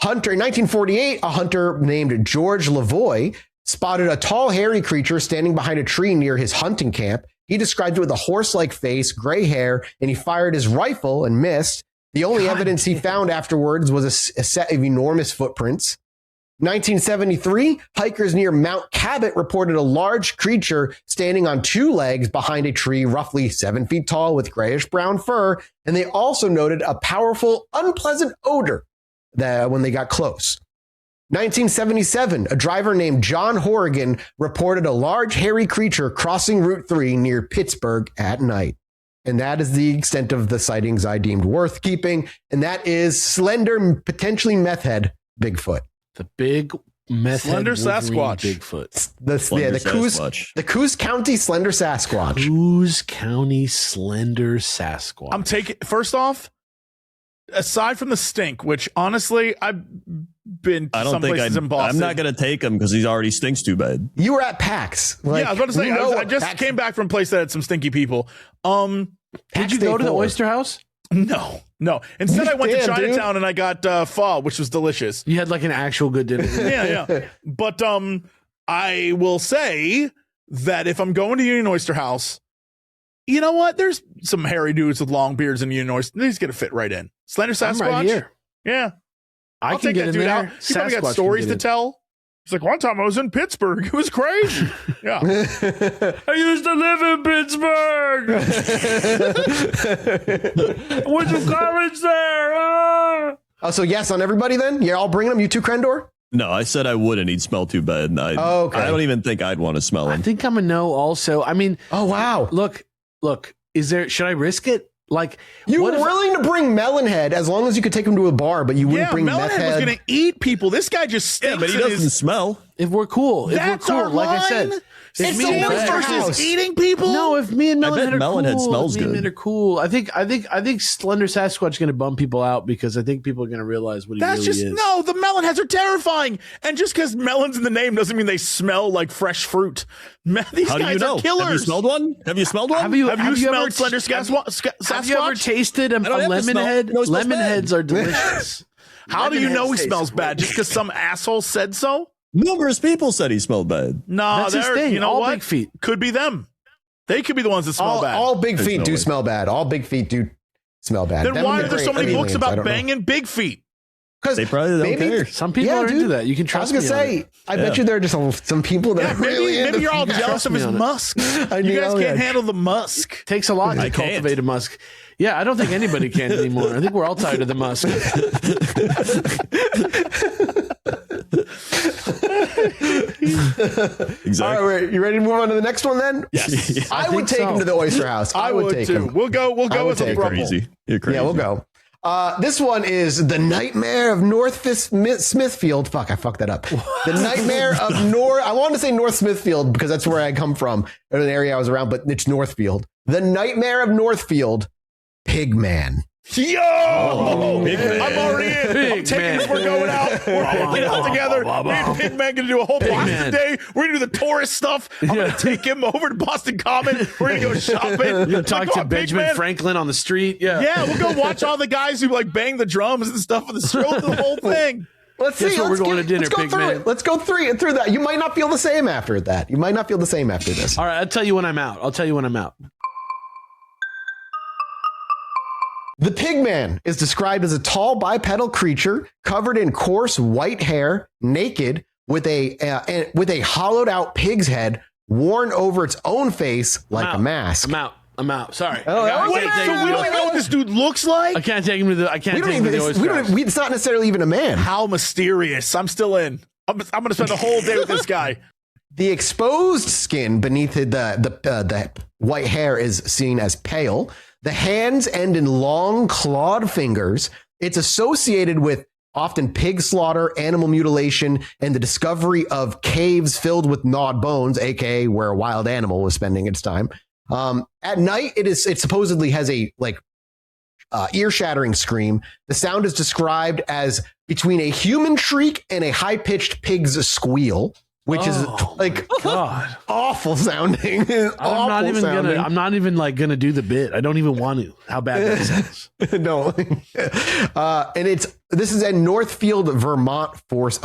S1: In 1948, a hunter named George Lavoie spotted a tall, hairy creature standing behind a tree near his hunting camp. He described it with a horse-like face, gray hair, and he fired his rifle and missed. The only evidence he found afterwards was a set of enormous footprints. 1973, hikers near Mount Cabot reported a large creature standing on two legs behind a tree roughly 7 feet tall with grayish-brown fur, and they also noted a powerful, unpleasant odor when they got close. 1977, a driver named John Horrigan reported a large hairy creature crossing Route 3 near Pittsburgh at night. And that is the extent of the sightings I deemed worth keeping. And that is slender, potentially meth head Bigfoot.
S3: The big meth
S2: slender
S3: head
S2: Sasquatch.
S3: Bigfoot.
S1: The Coos County Slender Sasquatch.
S3: Coos County Slender Sasquatch.
S2: I'm taking, first off, aside from the stink, which honestly, I've been to some places in Boston.
S4: I'm not going to take him because he already stinks too bad.
S1: You were at PAX.
S2: Yeah, I was about to say, I just came back from a place that had some stinky people.
S3: Did you go to the Oyster House?
S2: No. Instead, I went to Chinatown and I got pho, which was delicious.
S3: You had like an actual good dinner.
S2: Yeah. But I will say that if I'm going to Union Oyster House, you know what? There's some hairy dudes with long beards in Union Oyster. He's going to fit right in. Slender Sasquatch.
S3: I'm right here.
S2: Yeah.
S3: I'll take that dude out.
S2: He probably got stories to tell. It's like, one time I was in Pittsburgh. It was crazy. Yeah. I used to live in Pittsburgh. I went to college there.
S1: Oh, so yes on everybody then? You're all bringing them? You too, Crendor?
S4: No, I said I wouldn't. He'd smell too bad. I don't even think I'd want to smell him.
S3: I think I'm a no also. I mean.
S1: Oh, wow.
S3: Look, should I risk it? Like,
S1: you were willing to bring Melon Head as long as you could take him to a bar, but you wouldn't bring
S2: Melon
S1: Meth Head.
S2: Was going to eat people. This guy just stinks.
S4: Yeah, but he doesn't smell.
S3: If we're cool,
S2: that's our line.
S3: Like I said,
S2: it's me versus eating people.
S3: No, if me and Melon Head
S4: smells good.
S3: Me and Melon are cool. I think Slender Sasquatch is going to bum people out because I think people are going to realize what he really is.
S2: No, the Melon Heads are terrifying, and just because melon's in the name doesn't mean they smell like fresh fruit. These guys are killers.
S4: Have you smelled one? Have you smelled one?
S2: Have you smelled Slender Sasquatch?
S3: Have you ever tasted a lemon head? Lemon heads are delicious.
S2: How do you know he smells bad? Just because some asshole said so?
S4: Numerous people said he smelled bad.
S2: No,
S3: that's his thing.
S2: You know
S3: all
S2: what?
S3: Big feet
S2: could be them. They could be the ones that smell bad.
S1: All big feet do smell bad. All big feet do smell bad.
S2: Then why are there so many books about banging big feet?
S1: Because
S4: they probably don't care.
S3: Some people are into that. You can trust me.
S1: I bet you there are just some people that are really
S2: maybe you're all jealous of his musk. You guys can't handle the musk.
S3: It takes a lot to cultivate a musk. Yeah, I don't think anybody can anymore. I think we're all tired of the musk.
S1: Exactly. All right, you ready to move on to the next one then?
S2: Yes.
S1: I would take him to the Oyster House.
S2: I would take him. We'll go with a
S4: crazy. You're crazy.
S1: Yeah, we'll go. This one is The Nightmare of North Smithfield. Fuck, I fucked that up. The Nightmare of I wanted to say North Smithfield because that's where I come from, or an area I was around, but it's Northfield. The Nightmare of Northfield, Pigman.
S2: Yo! I'm already in. I'm taking it. We're going out. We're working out together. Me and Pigman going to do a whole Boston day. We're going to do the tourist stuff. I'm going to take him over to Boston Common. We're going to go shopping.
S3: You're going to talk to Benjamin Franklin on the street. Yeah,
S2: we'll go watch all the guys who like bang the drums and stuff on the street. The whole thing.
S1: Let's see.
S3: We're going to dinner,
S1: let's go through it. Let's go through that. You might not feel the same after that. You might not feel the same after this.
S3: All right, I'll tell you when I'm out.
S1: The Pigman is described as a tall bipedal creature covered in coarse white hair, naked, with a hollowed out pig's head worn over its own face like a mask.
S3: I'm out. Sorry.
S2: So we don't know what this dude looks like?
S3: I can't take him to the Oyster House.
S1: It's not necessarily even a man.
S2: How mysterious. I'm still in. I'm going to spend the whole day with this guy.
S1: The exposed skin beneath the white hair is seen as pale. The hands end in long clawed fingers. It's associated with often pig slaughter, animal mutilation, and the discovery of caves filled with gnawed bones, aka where a wild animal was spending its time. At night, it supposedly has a ear-shattering scream. The sound is described as between a human shriek and a high-pitched pig's squeal, which is awful sounding.
S3: I'm not even gonna do the bit. I don't even want to. How bad that sounds.
S1: No. And this is at Northfield, Vermont forest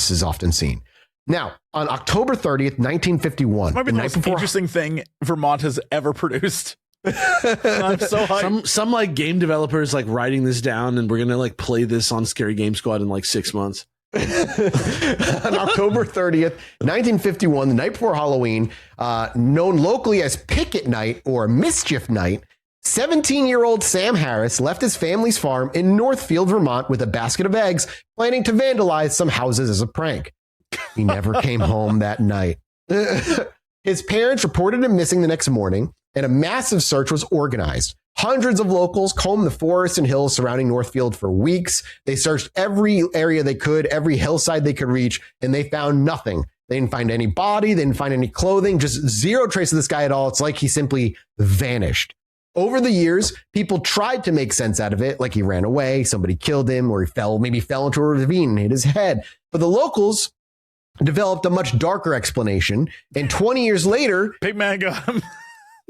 S1: is often seen. Now, on October 30th, 1951,
S2: Might be the most interesting thing Vermont has ever produced. I'm so hyped.
S3: Some like game developers like writing this down, and we're gonna like play this on Scary Game Squad in like 6 months.
S1: On October 30th, 1951, the night before Halloween, known locally as Picket Night or Mischief Night, 17-year-old Sam Harris left his family's farm in Northfield, Vermont with a basket of eggs, planning to vandalize some houses as a prank. He never came home that night. His parents reported him missing the next morning, and a massive search was organized. Hundreds of locals combed the forests and hills surrounding Northfield for weeks. They searched every area they could, every hillside they could reach, and they found nothing. They didn't find any body. They didn't find any clothing, just zero trace of this guy at all. It's like he simply vanished. Over the years, people tried to make sense out of it, like he ran away, somebody killed him, or maybe fell into a ravine and hit his head. But the locals developed a much darker explanation, and 20 years later,
S2: Pigman got him.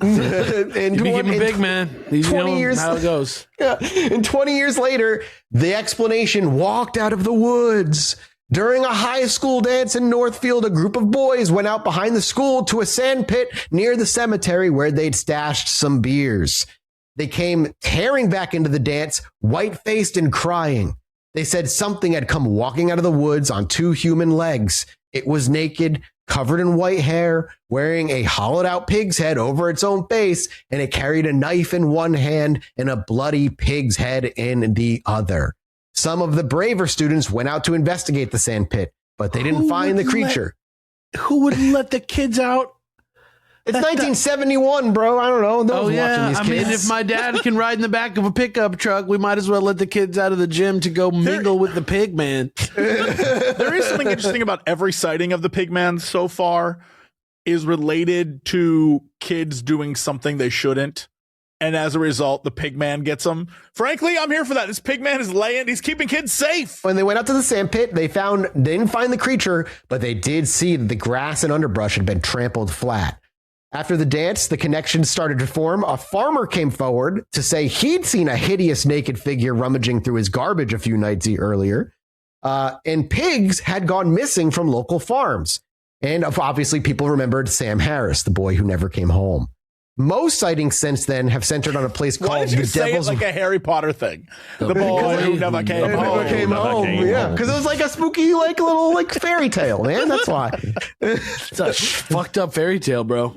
S3: And give him a big man.
S1: 20 years,
S3: how it goes.
S1: Yeah, and 20 years later, the explanation walked out of the woods. During a high school dance in Northfield, a group of boys went out behind the school to a sand pit near the cemetery where they'd stashed some beers. They came tearing back into the dance, white-faced and crying. They said something had come walking out of the woods on two human legs. It was naked, covered in white hair, wearing a hollowed-out pig's head over its own face, and it carried a knife in one hand and a bloody pig's head in the other. Some of the braver students went out to investigate the sand pit, but they didn't find the creature.
S3: Who would let the kids out?
S1: It's 1971, bro. I don't know. No one's watching these kids.
S3: I mean, if my dad can ride in the back of a pickup truck, we might as well let the kids out of the gym to go mingle with the pig man.
S2: There is something interesting about every sighting of the pig man so far is related to kids doing something they shouldn't. And as a result, the pig man gets them. Frankly, I'm here for that. This pig man is he's keeping kids safe.
S1: When they went out to the sand pit, they didn't find the creature, but they did see that the grass and underbrush had been trampled flat. After the dance, the connection started to form. A farmer came forward to say he'd seen a hideous naked figure rummaging through his garbage a few nights earlier. And pigs had gone missing from local farms. And obviously people remembered Sam Harris, the boy who never came home. Most sightings since then have centered on a place called the Devil's...
S2: like a Harry Potter thing? The boy who never came home.
S1: Yeah, because it was like a spooky, like little, like fairy tale, man. That's why.
S3: It's a fucked up fairy tale, bro.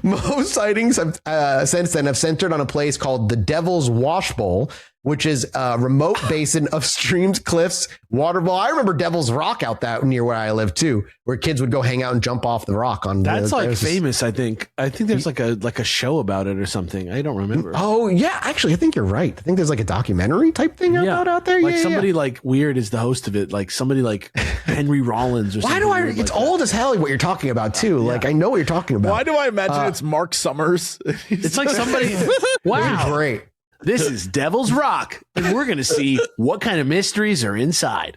S1: Most sightings have, since then have centered on a place called the Devil's Wash Bowl, which is a remote basin of streams, cliffs, waterfall. I remember Devil's Rock out that near where I live too, where kids would go hang out and jump off the rock.
S3: That's famous. I think there's like a show about it or something. I don't remember.
S1: Oh yeah, actually, I think you're right. I think there's like a documentary type thing out there.
S3: Like somebody like weird is the host of it. Like somebody like Henry Rollins or something.
S1: Why do it's old as hell what you're talking about too. Yeah. Like I know what you're talking about.
S2: Why do I imagine it's Mark Summers?
S3: It's like somebody. Wow,
S1: great.
S3: This is Devil's Rock, and we're going to see what kind of mysteries are inside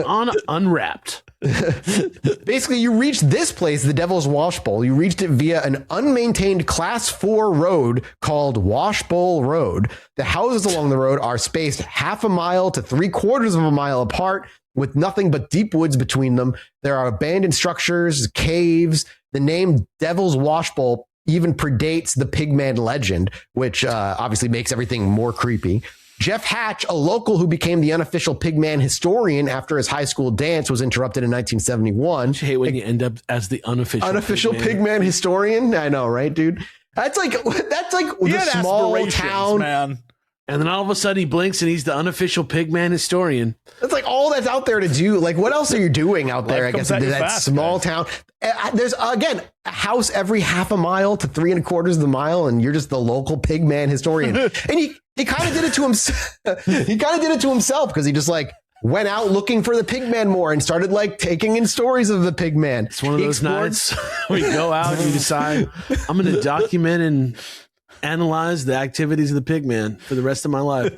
S3: on Unwrapped.
S1: Basically, you reached this place, the Devil's Wash Bowl. You reached it via an unmaintained Class 4 road called Wash Bowl Road. The houses along the road are spaced half a mile to 3/4 of a mile apart, with nothing but deep woods between them. There are abandoned structures, caves. The name Devil's Wash Bowl even predates the Pigman legend, which obviously makes everything more creepy. Jeff Hatch, a local who became the unofficial Pigman historian after his high school dance was interrupted in 1971.
S3: I hate when you end up as the unofficial
S1: Pigman historian. I know, right, dude? That's like the small town,
S2: man.
S3: And then all of a sudden he blinks and he's the unofficial Pigman historian.
S1: That's like all that's out there to do. Like, what else are you doing out there? I guess in that small town. There's again a house every half a mile to 3/4 of the mile, and you're just the local Pigman historian. And he kind of did it to himself. He kind of did it to himself because he just like went out looking for the Pigman more and started like taking in stories of the Pigman.
S3: It's one of those nights where you go out and you decide I'm going to document and analyze the activities of the Pigman for the rest of my life.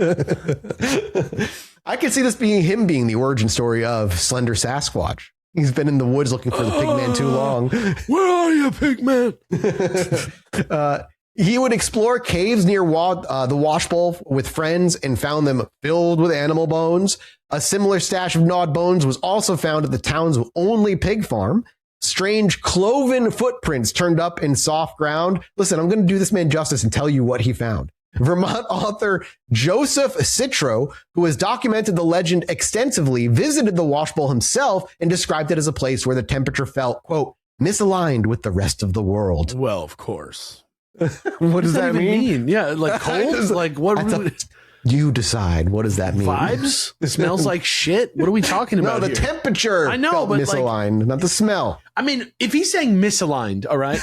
S1: I could see this being him being the origin story of Slender Sasquatch. He's been in the woods looking for the Pigman too long.
S3: Where are you, Pigman?
S1: He would explore caves near the wash bowl with friends and found them filled with animal bones. A similar stash of gnawed bones was also found at the town's only pig farm. Strange cloven footprints turned up in soft ground. Listen, I'm going to do this man justice and tell you what he found. Vermont author Joseph Citro, who has documented the legend extensively, visited the wash bowl himself and described it as a place where the temperature felt, quote, misaligned with the rest of the world.
S2: Well, of course.
S1: What does that mean?
S3: Yeah, like cold? Like what?
S1: You decide. What does that mean?
S3: Vibes? It smells like shit? What are we talking about?
S1: No, the
S3: here?
S1: temperature.
S3: I know,
S1: felt
S3: but
S1: misaligned, not the smell.
S3: I mean, if he's saying misaligned, all right,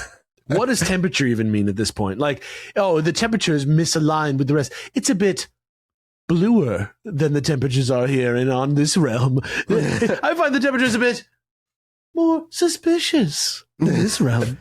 S3: what does temperature even mean at this point? Like, oh, the temperature is misaligned with the rest. It's a bit bluer than the temperatures are here and on this realm. I find the temperatures a bit more suspicious in this realm.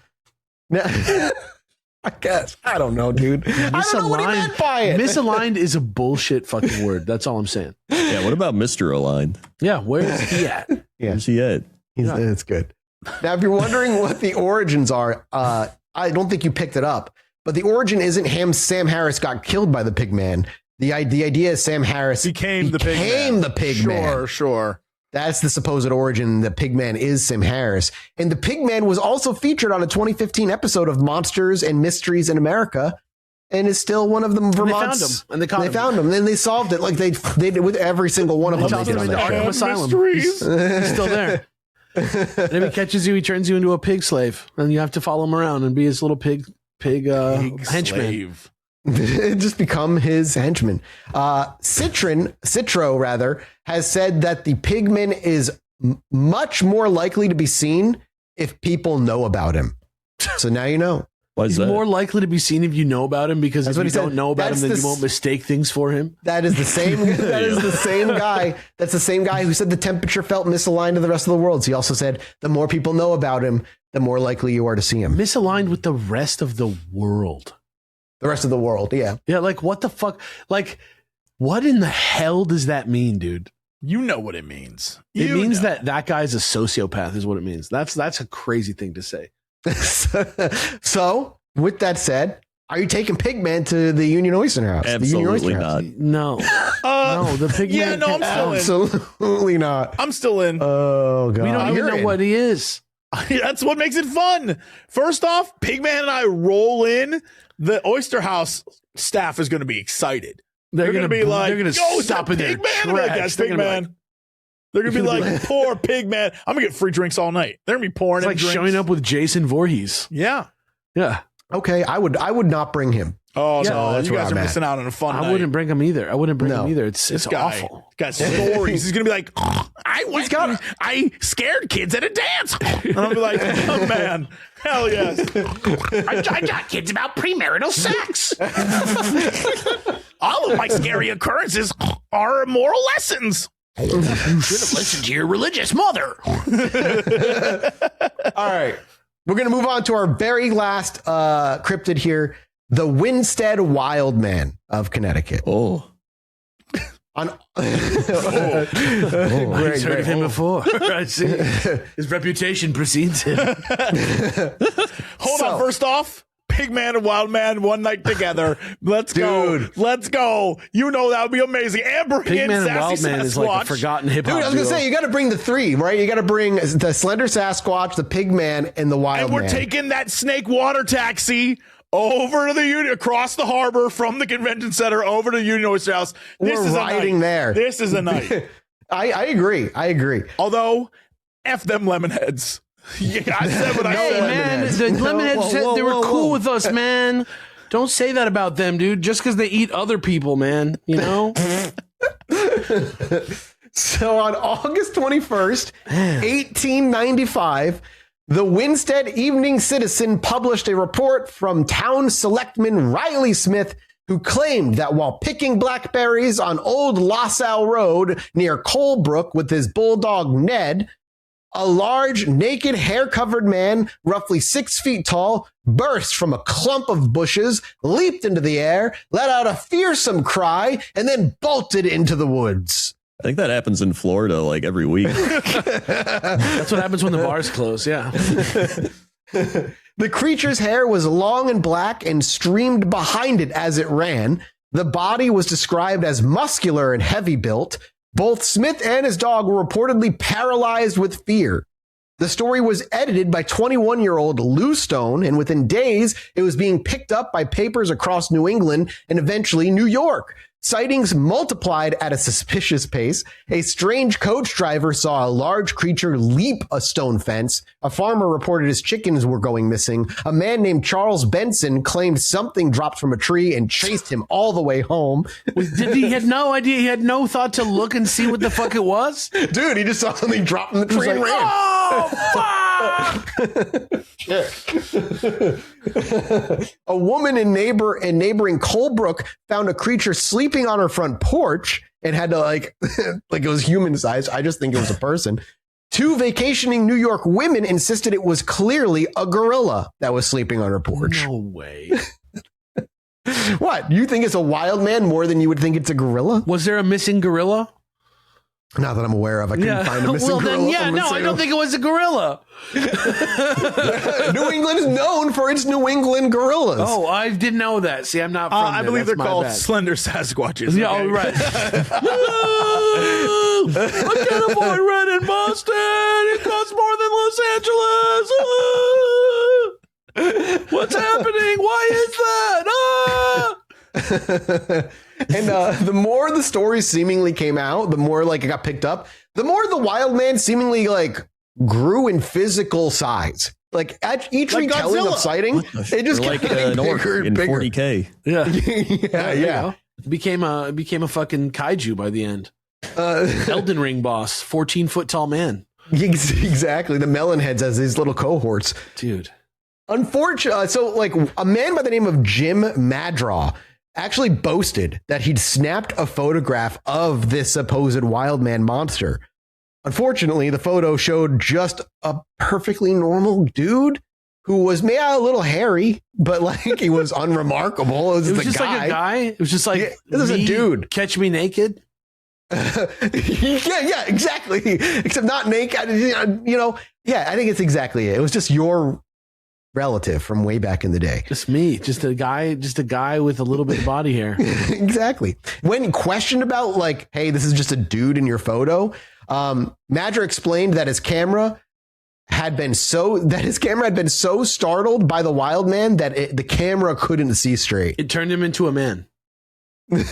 S1: I guess. I don't know, dude. I don't know what he meant by it.
S3: Misaligned is a bullshit fucking word. That's all I'm saying.
S4: Yeah, what about Mr. Aligned?
S3: Yeah, where's he at?
S1: Yeah.
S4: Where's he at?
S1: It's good. Now, if you're wondering what the origins are, I don't think you picked it up, but the origin isn't Sam Harris got killed by the Pigman. The idea is Sam Harris
S2: became the Pigman. Sure.
S1: That's the supposed origin. The Pigman is Sam Harris. And the Pigman was also featured on a 2015 episode of Monsters and Mysteries in America and is still one of the Vermont's.
S3: And they found him.
S1: They found him. And then they solved it like they did with every single one of them.
S3: They did on that show. Asylum. He's still there. And if he catches you, he turns you into a pig slave. And you have to follow him around and be his little pig henchman.
S2: Slave.
S1: Just become his henchman. Citro has said that the Pigman is much more likely to be seen if people know about him. So now you know.
S4: Why is
S3: He's
S4: that?
S3: more likely to be seen if you know about him, because if you don't know about him, then you won't mistake things for him.
S1: That is the same. That is the same guy. That's the same guy who said the temperature felt misaligned to the rest of the world. So he also said the more people know about him, the more likely you are to see him.
S3: Misaligned with the rest of the world.
S1: The rest of the world, yeah.
S3: Yeah, like what the fuck? Like, what in the hell does that mean, dude?
S2: You know what it means.
S3: It means that guy's a sociopath is what it means. That's a crazy thing to say.
S1: So, with that said, are you taking Pigman to the Union Oyster House?
S4: Absolutely not.
S3: No. No, the Pigman.
S2: Yeah, no, I'm still in.
S1: Absolutely not.
S2: I'm still in.
S1: Oh, God.
S3: We don't even know what he is.
S2: That's what makes it fun. First off, Pigman and I roll in. The Oyster House staff is going to be excited.
S3: They're
S2: going to be like,
S3: they're going to stop in their tracks.
S2: They're going to be like, poor Pigman. I'm going to get free drinks all night. They're going to be pouring
S3: it's like
S2: drinks.
S3: Showing up with Jason Voorhees.
S2: Yeah.
S3: Yeah.
S1: Okay, I would not bring him.
S2: Oh,
S3: Yeah,
S2: no,
S1: that's
S2: you
S1: where
S2: guys
S1: I'm
S2: are
S1: at.
S2: missing out on a fun night.
S3: I wouldn't bring him either.
S1: No.
S3: It's awful.
S2: Got stories. He's going to be like, I scared kids at a dance. And I'll be like, oh, man, hell yes. I taught kids about premarital sex. All of my scary occurrences are moral lessons. You should have listened to your religious mother.
S1: All right. We're going to move on to our very last cryptid here, the Winstead Wild Man of Connecticut.
S4: Oh.
S1: He's
S3: heard of him before. I see. His reputation precedes him.
S2: Hold on. First off, Pigman and Wild Man one night together. Let's go.
S1: Dude.
S2: Let's go. You know that would be amazing. And bring in
S3: Pigman and
S2: Sassy
S3: Wild Man
S2: Sasquatch.
S3: is like a forgotten hip hop.
S1: Dude, I was going to say, you got to bring the three, right? You got to bring the Slender Sasquatch, the Pigman, and the Wild
S2: And we're
S1: Man.
S2: taking that snake water taxi over to the Union, across the harbor from the convention center over to the Union Oyster House.
S1: We're riding there.
S2: This is a night.
S1: I agree.
S2: Although, F them lemon heads. Yeah, I said what I
S3: Hey,
S2: said.
S3: man, the Lemonheads said they were cool with us, man. Don't say that about them, dude. Just because they eat other people, man. You know?
S1: So on August 21st, 1895, the Winstead Evening Citizen published a report from town selectman Riley Smith, who claimed that while picking blackberries on Old LaSalle Road near Colebrook with his bulldog Ned, a large, naked, hair-covered man, roughly 6 feet tall, burst from a clump of bushes, leaped into the air, let out a fearsome cry, and then bolted into the woods.
S4: I think that happens in Florida like every week.
S3: That's what happens when the bars close, yeah.
S1: The creature's hair was long and black and streamed behind it as it ran. The body was described as muscular and heavy built. Both Smith and his dog were reportedly paralyzed with fear. The story was edited by 21-year-old Lou Stone, and within days, it was being picked up by papers across New England and eventually New York. Sightings multiplied at a suspicious pace. A strange coach driver saw a large creature leap a stone fence. A farmer reported his chickens were going missing. A man named Charles Benson claimed something dropped from a tree and chased him all the way home.
S3: He had no idea? He had no thought to look and see what the fuck it was?
S1: Dude, he just saw something drop from the tree and ran.
S3: Oh, fuck!
S1: A woman in neighboring Colebrook found a creature sleeping on her front porch and had to like it was human sized. I just think it was a person. Two vacationing New York women insisted it was clearly a gorilla that was sleeping on her porch.
S3: No way.
S1: What? You think it's a wild man more than you would think it's a gorilla?
S3: Was there a missing gorilla?
S1: Not that I'm aware of. I couldn't find a missing gorilla.
S3: I don't think it was a gorilla.
S1: New England is known for its New England gorillas.
S3: Oh, I didn't know that. See, I'm not from
S2: I
S3: there.
S2: believe
S3: That's
S2: they're called
S3: bad.
S2: slender Sasquatches.
S3: Yeah,
S2: okay?
S3: oh, right. I can't afford rent in Boston. It costs more than Los Angeles. What's happening? Why is that?
S1: And the more the story seemingly came out, the more like it got picked up, the more the wild man seemingly like grew in physical size. Like at each
S2: Like
S1: retelling
S2: Godzilla.
S1: of sighting, it just
S4: like
S1: kept getting
S4: an orc
S1: bigger
S4: in
S1: and bigger.
S4: 40K.
S3: Yeah.
S1: Yeah.
S3: It became a fucking kaiju by the end.
S1: Uh,
S3: Elden Ring boss, 14-foot tall man.
S1: exactly. The Melon Heads as these little cohorts.
S3: Dude.
S1: Unfortunately, so like a man by the name of Jim Madraw actually boasted that he'd snapped a photograph of this supposed wild man monster. Unfortunately, the photo showed just a perfectly normal dude who was maybe a little hairy, but like he was unremarkable. It was
S3: Just like a guy. It was just like,
S1: Yeah, this is a dude.
S3: Catch me naked.
S1: yeah, exactly. Except not naked. You know, yeah, I think it's exactly it. It was just your relative from way back in the day.
S3: Just me. Just a guy with a little bit of body hair.
S1: Exactly. When questioned about like, hey, this is just a dude in your photo, Madra explained that his camera had been so startled by the wild man that the camera couldn't see straight.
S3: It turned him into a man.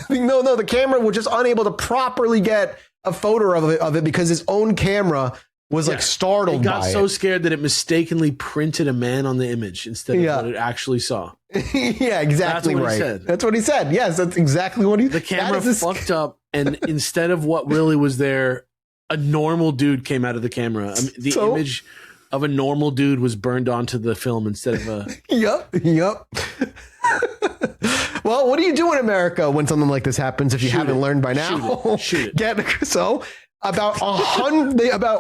S1: No, the camera was just unable to properly get a photo of it because his own camera was like startled
S3: It got
S1: by
S3: so
S1: it.
S3: scared that it mistakenly printed a man on the image instead of what it actually saw.
S1: Yeah, exactly
S3: That's what he
S1: right.
S3: said.
S1: That's what he said. Yes, that's exactly what he.
S3: The camera
S1: that is
S3: fucked up, and instead of what really was there, a normal dude came out of the camera. I mean, the image of a normal dude was burned onto the film instead of a.
S1: Yep. Well, what do you do in America when something like this happens? If you haven't learned by now,
S3: Shoot it.
S1: About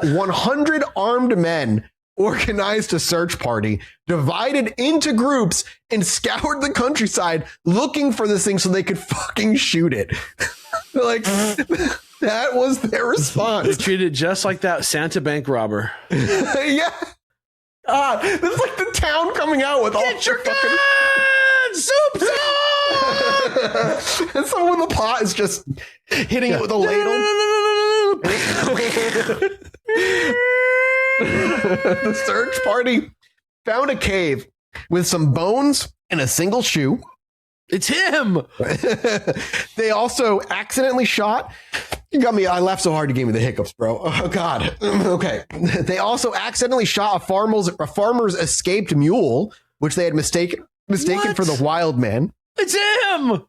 S1: 100 armed men organized a search party, divided into groups, and scoured the countryside looking for this thing so they could fucking shoot it. Like that was their response.
S3: They treated it just like that Santa bank robber.
S1: Yeah. This is like the town coming out with all your fucking
S3: soup's on!
S1: And someone with a pot is just hitting it with a ladle. The search party found a cave with some bones and a single shoe.
S3: It's him.
S1: They also accidentally shot. You got me. I laughed so hard you gave me the hiccups, bro. Oh God. Okay. They also accidentally shot a farmer's escaped mule, which they had mistaken for the wild man.
S3: It's him.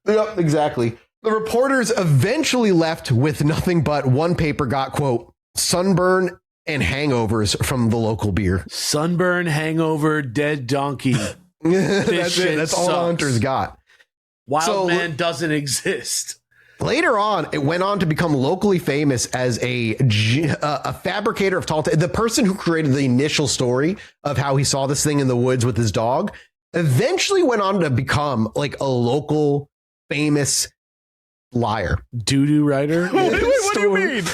S1: Yep, exactly. The reporters eventually left with nothing but one paper got, quote, sunburn and hangovers from the local beer.
S3: Sunburn, hangover, dead donkey.
S1: That's it. That's all the
S3: sucks.
S1: hunters got.
S3: Wild man doesn't exist.
S1: Later on, it went on to become locally famous as a fabricator of tall tales. The person who created the initial story of how he saw this thing in the woods with his dog eventually went on to become like a local famous liar.
S3: Doo-doo writer.
S2: What do you mean?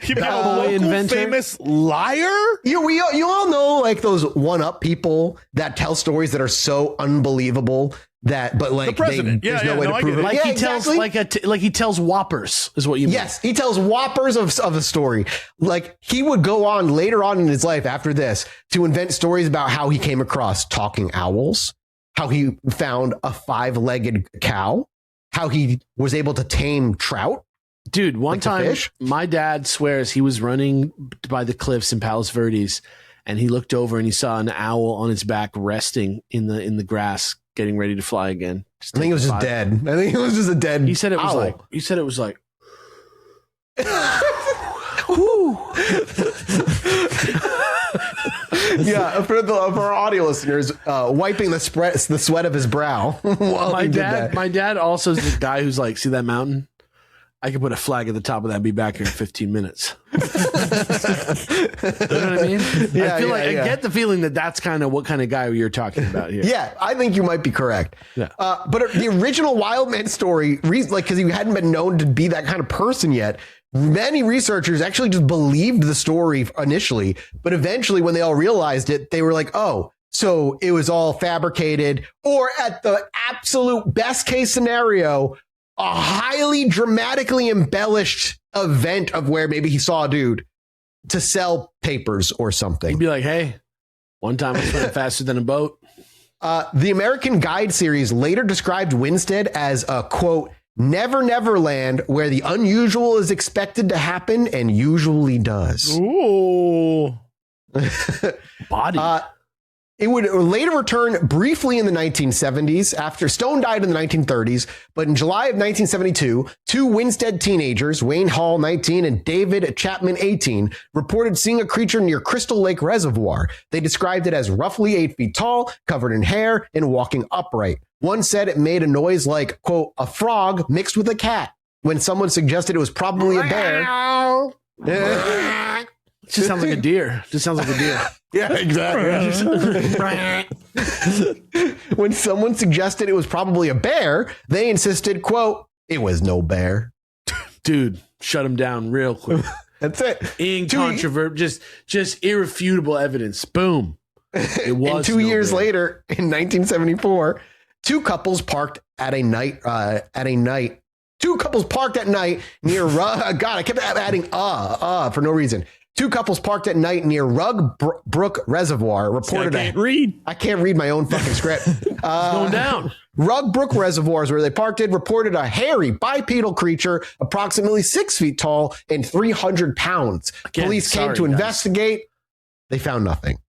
S2: You have a
S3: Boy
S2: local
S3: inventor.
S2: famous liar?
S1: You all know like those one-up people that tell stories that are so unbelievable that, but like
S2: The president.
S1: there's
S2: Yeah,
S1: no way
S2: no,
S1: to
S2: I
S1: prove
S2: get
S1: it.
S2: it.
S3: Like
S1: Yeah,
S3: he tells
S1: exactly.
S3: like he tells whoppers is what you mean.
S1: Yes, he tells whoppers of a story. Like he would go on later on in his life after this to invent stories about how he came across talking owls, how he found a 5-legged cow, how he was able to tame trout.
S3: Dude, one
S1: Like the
S3: time
S1: fish?
S3: my dad swears he was running by the cliffs in Palos Verdes and he looked over and he saw an owl on its back resting in the grass, getting ready to fly again.
S1: I think it was just dead. I think it was just a dead.
S3: He said it was
S1: owl.
S3: like
S1: Yeah, for our audio listeners, wiping the sweat of his brow. While
S3: my
S1: he did
S3: dad.
S1: that.
S3: My dad also is the guy who's like, see that mountain? I could put a flag at the top of that and be back here in 15 minutes. You know what I mean?
S1: Yeah,
S3: I feel
S1: yeah,
S3: like
S1: yeah.
S3: I get the feeling that that's kind of what kind of guy you're talking about here.
S1: Yeah, I think you might be correct.
S3: Yeah.
S1: But the original Wild Man story, like because he hadn't been known to be that kind of person yet, many researchers actually just believed the story initially, but eventually when they all realized it, they were like, oh, so it was all fabricated, or at the absolute best case scenario, a highly dramatically embellished event of where maybe he saw a dude to sell papers or something.
S3: He'd be like, hey, one time I swam faster than a boat.
S1: The American Guide series later described Winstead as a, quote, never land where the unusual is expected to happen and usually does.
S2: Ooh.
S3: Body.
S1: It would later return briefly in the 1970s after Stone died in the 1930s. But in July of 1972, 2 Winstead teenagers, Wayne Hall, 19, and David Chapman, 18, reported seeing a creature near Crystal Lake Reservoir. They described it as roughly 8 feet tall, covered in hair, and walking upright. One said it made a noise like, quote, a frog mixed with a cat. When someone suggested it was probably a bear.
S3: It just sounds like a deer. Just sounds like a deer.
S1: Yeah, exactly. When someone suggested it was probably a bear, they insisted, quote, it was no bear.
S3: Dude, shut him down real quick.
S1: That's it.
S3: Incontrovertible, just irrefutable evidence. Boom. It was.
S1: And 2
S3: no
S1: years
S3: bear.
S1: later, in 1974, two couples parked at night near God, I kept adding for no reason. Two couples parked at night near Rug Brook Reservoir reported
S4: I
S1: can't read my own fucking script.
S3: Going down.
S1: Rug Brook Reservoirs, where they parked it, reported a hairy bipedal creature approximately 6 feet tall and 300 pounds.
S3: Again,
S1: Police came
S3: sorry,
S1: to
S3: guys.
S1: investigate. They found nothing.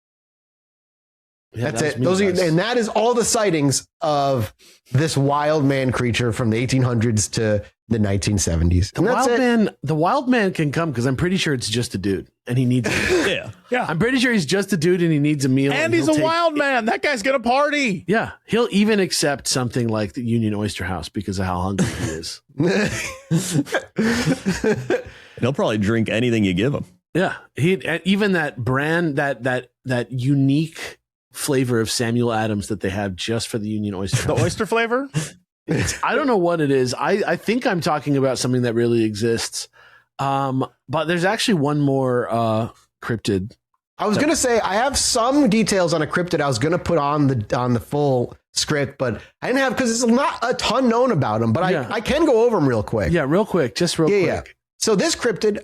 S3: Yeah,
S1: That's it.
S3: that was me, guys.
S1: And that is all the sightings of this wild man creature from the 1800s to the 1970s. And that's it.
S3: The wild man can come because I'm pretty sure it's just a dude and he needs.
S4: Yeah.
S2: Yeah.
S3: I'm pretty sure he's just a dude and he needs a meal.
S2: And he's a
S3: he'll take-
S2: wild man. That guy's going to party.
S3: Yeah, he'll even accept something like the Union Oyster House because of how hungry he is.
S4: He'll probably drink anything you give him.
S3: Yeah, even that brand that unique flavor of Samuel Adams that they have just for the Union Oyster
S2: The
S3: House.
S2: oyster flavor?
S3: I don't know what it is. I think I'm talking about something that really exists. But there's actually one more cryptid.
S1: I was going to say I have some details on a cryptid I was going to put on the full script, but I didn't have because there's not a ton known about them. But
S3: Yeah.
S1: I can go over them real quick.
S3: Yeah, real quick, just real quick.
S1: Yeah. So this cryptid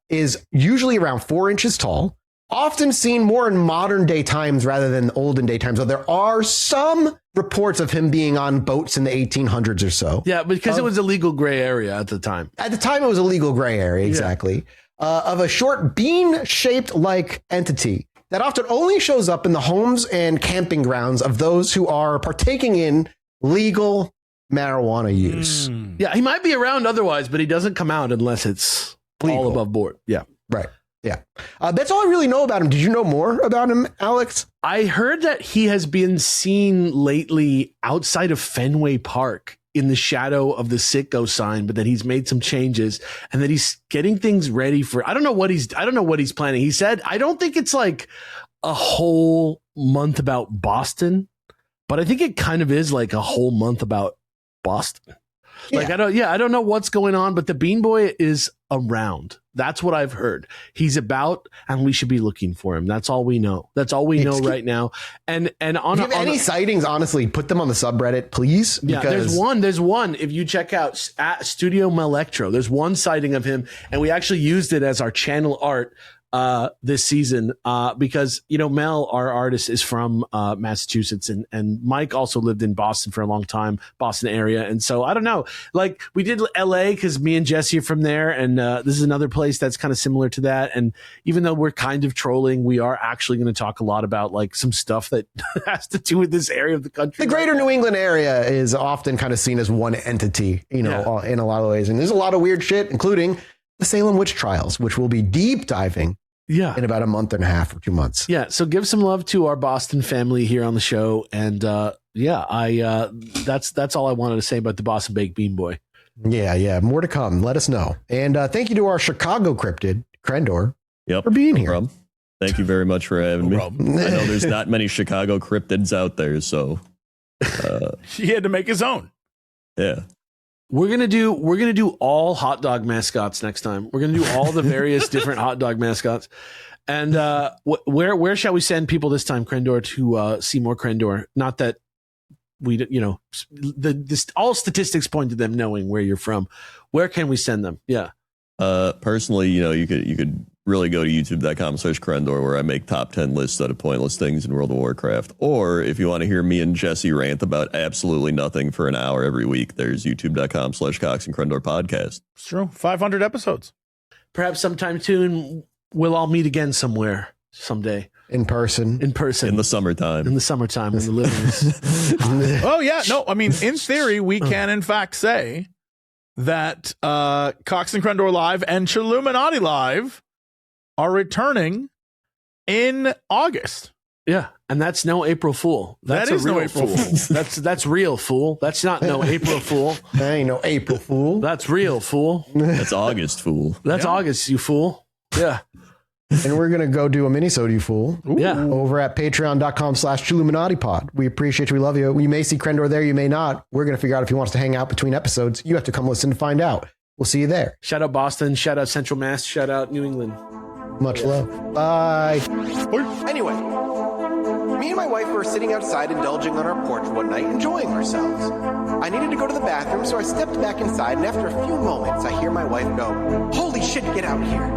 S1: is usually around 4 inches tall, often seen more in modern day times rather than olden day times. So there are some reports of him being on boats in the 1800s or so.
S3: Yeah, because it was a legal gray area at the time.
S1: At the time, it was a legal gray area, exactly. Of a short bean-shaped like entity that often only shows up in the homes and camping grounds of those who are partaking in legal marijuana use.
S3: Yeah, he might be around otherwise, but he doesn't come out unless it's
S1: Legal.
S3: all above board. Yeah.
S1: Right. Yeah. That's all I really know about him. Did you know more about him, Alex?
S3: I heard that he has been seen lately outside of Fenway Park in the shadow of the Sitco sign, but that he's made some changes and that he's getting things ready for, I don't know what he's planning. He said, I don't think it's like a whole month about Boston, but I think it kind of is like a whole month about Boston. Like, I don't know what's going on, but the Bean Boy is around. That's what I've heard. He's about, and we should be looking for him. That's all we know. That's all we know right now. And on,
S1: if you have any sightings, honestly, put them on the subreddit, please.
S3: Yeah, there's one. If you check out at Studio Melectro, there's one sighting of him, and we actually used it as our channel art this season because, you know, Mel, our artist, is from Massachusetts, and Mike also lived in Boston for a long time, Boston area. And so I don't know, like we did LA because me and Jesse are from there, and this is another place that's kind of similar to that. And even though we're kind of trolling, we are actually going to talk a lot about like some stuff that has to do with this area of the country.
S1: The greater New England area is often kind of seen as one entity, you know, in a lot of ways. And there's a lot of weird shit, including the Salem witch trials, which we'll be deep diving in about a month and a half or 2 months.
S3: Yeah. So give some love to our Boston family here on the show. And that's all I wanted to say about the Boston Baked Bean Boy.
S1: Yeah. More to come. Let us know. And thank you to our Chicago cryptid, Crendor, for being here.
S4: Problem. Thank you very much for having me. I know there's not many Chicago cryptids out there, so
S2: he had to make his own.
S4: Yeah.
S3: We're gonna do all hot dog mascots next time. We're gonna do all the various different hot dog mascots. And where shall we send people this time, Crendor, to see more Crendor? Not that we, you know, all statistics point to them knowing where you're from. Where can we send them? Yeah.
S4: Personally, you know, you could really go to youtube.com/Crendor, where I make top 10 lists out of pointless things in World of Warcraft. Or if you want to hear me and Jesse rant about absolutely nothing for an hour every week, there's youtube.com/Cox and Crendor podcast.
S2: It's true. 500 episodes.
S3: Perhaps sometime soon we'll all meet again somewhere someday.
S1: In person.
S3: In
S4: the summertime.
S3: In the living room.
S2: Oh, yeah. No, I mean, in theory, we can, in fact, say that Cox and Crendor Live and Chilluminati Live are returning in August.
S3: Yeah, and that's no April Fool. That's
S2: that is
S3: a real
S2: no April
S3: fool. That's real fool. That's not no April Fool.
S1: That ain't no April Fool.
S3: That's real fool.
S4: That's August Fool.
S3: That's August, you fool. Yeah.
S1: And we're going to go do a mini-sode, you fool.
S3: Ooh. Yeah.
S1: Over at patreon.com/ChilluminatiPod. We appreciate you. We love you. You may see Crendor there. You may not. We're going to figure out if he wants to hang out between episodes. You have to come listen to find out. We'll see you there.
S3: Shout out Boston. Shout out Central Mass. Shout out New England.
S1: Much love. Bye. Anyway, me and my wife were sitting outside indulging on our porch one night, enjoying ourselves. I needed to go to the bathroom, so I stepped back inside, and after a few moments, I hear my wife go, "Holy shit, get out here."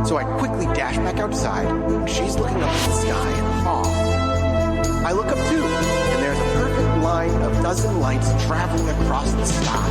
S1: So I quickly dash back outside, and she's looking up at the sky in awe. I look up too, and there's a perfect line of dozen lights traveling across the sky.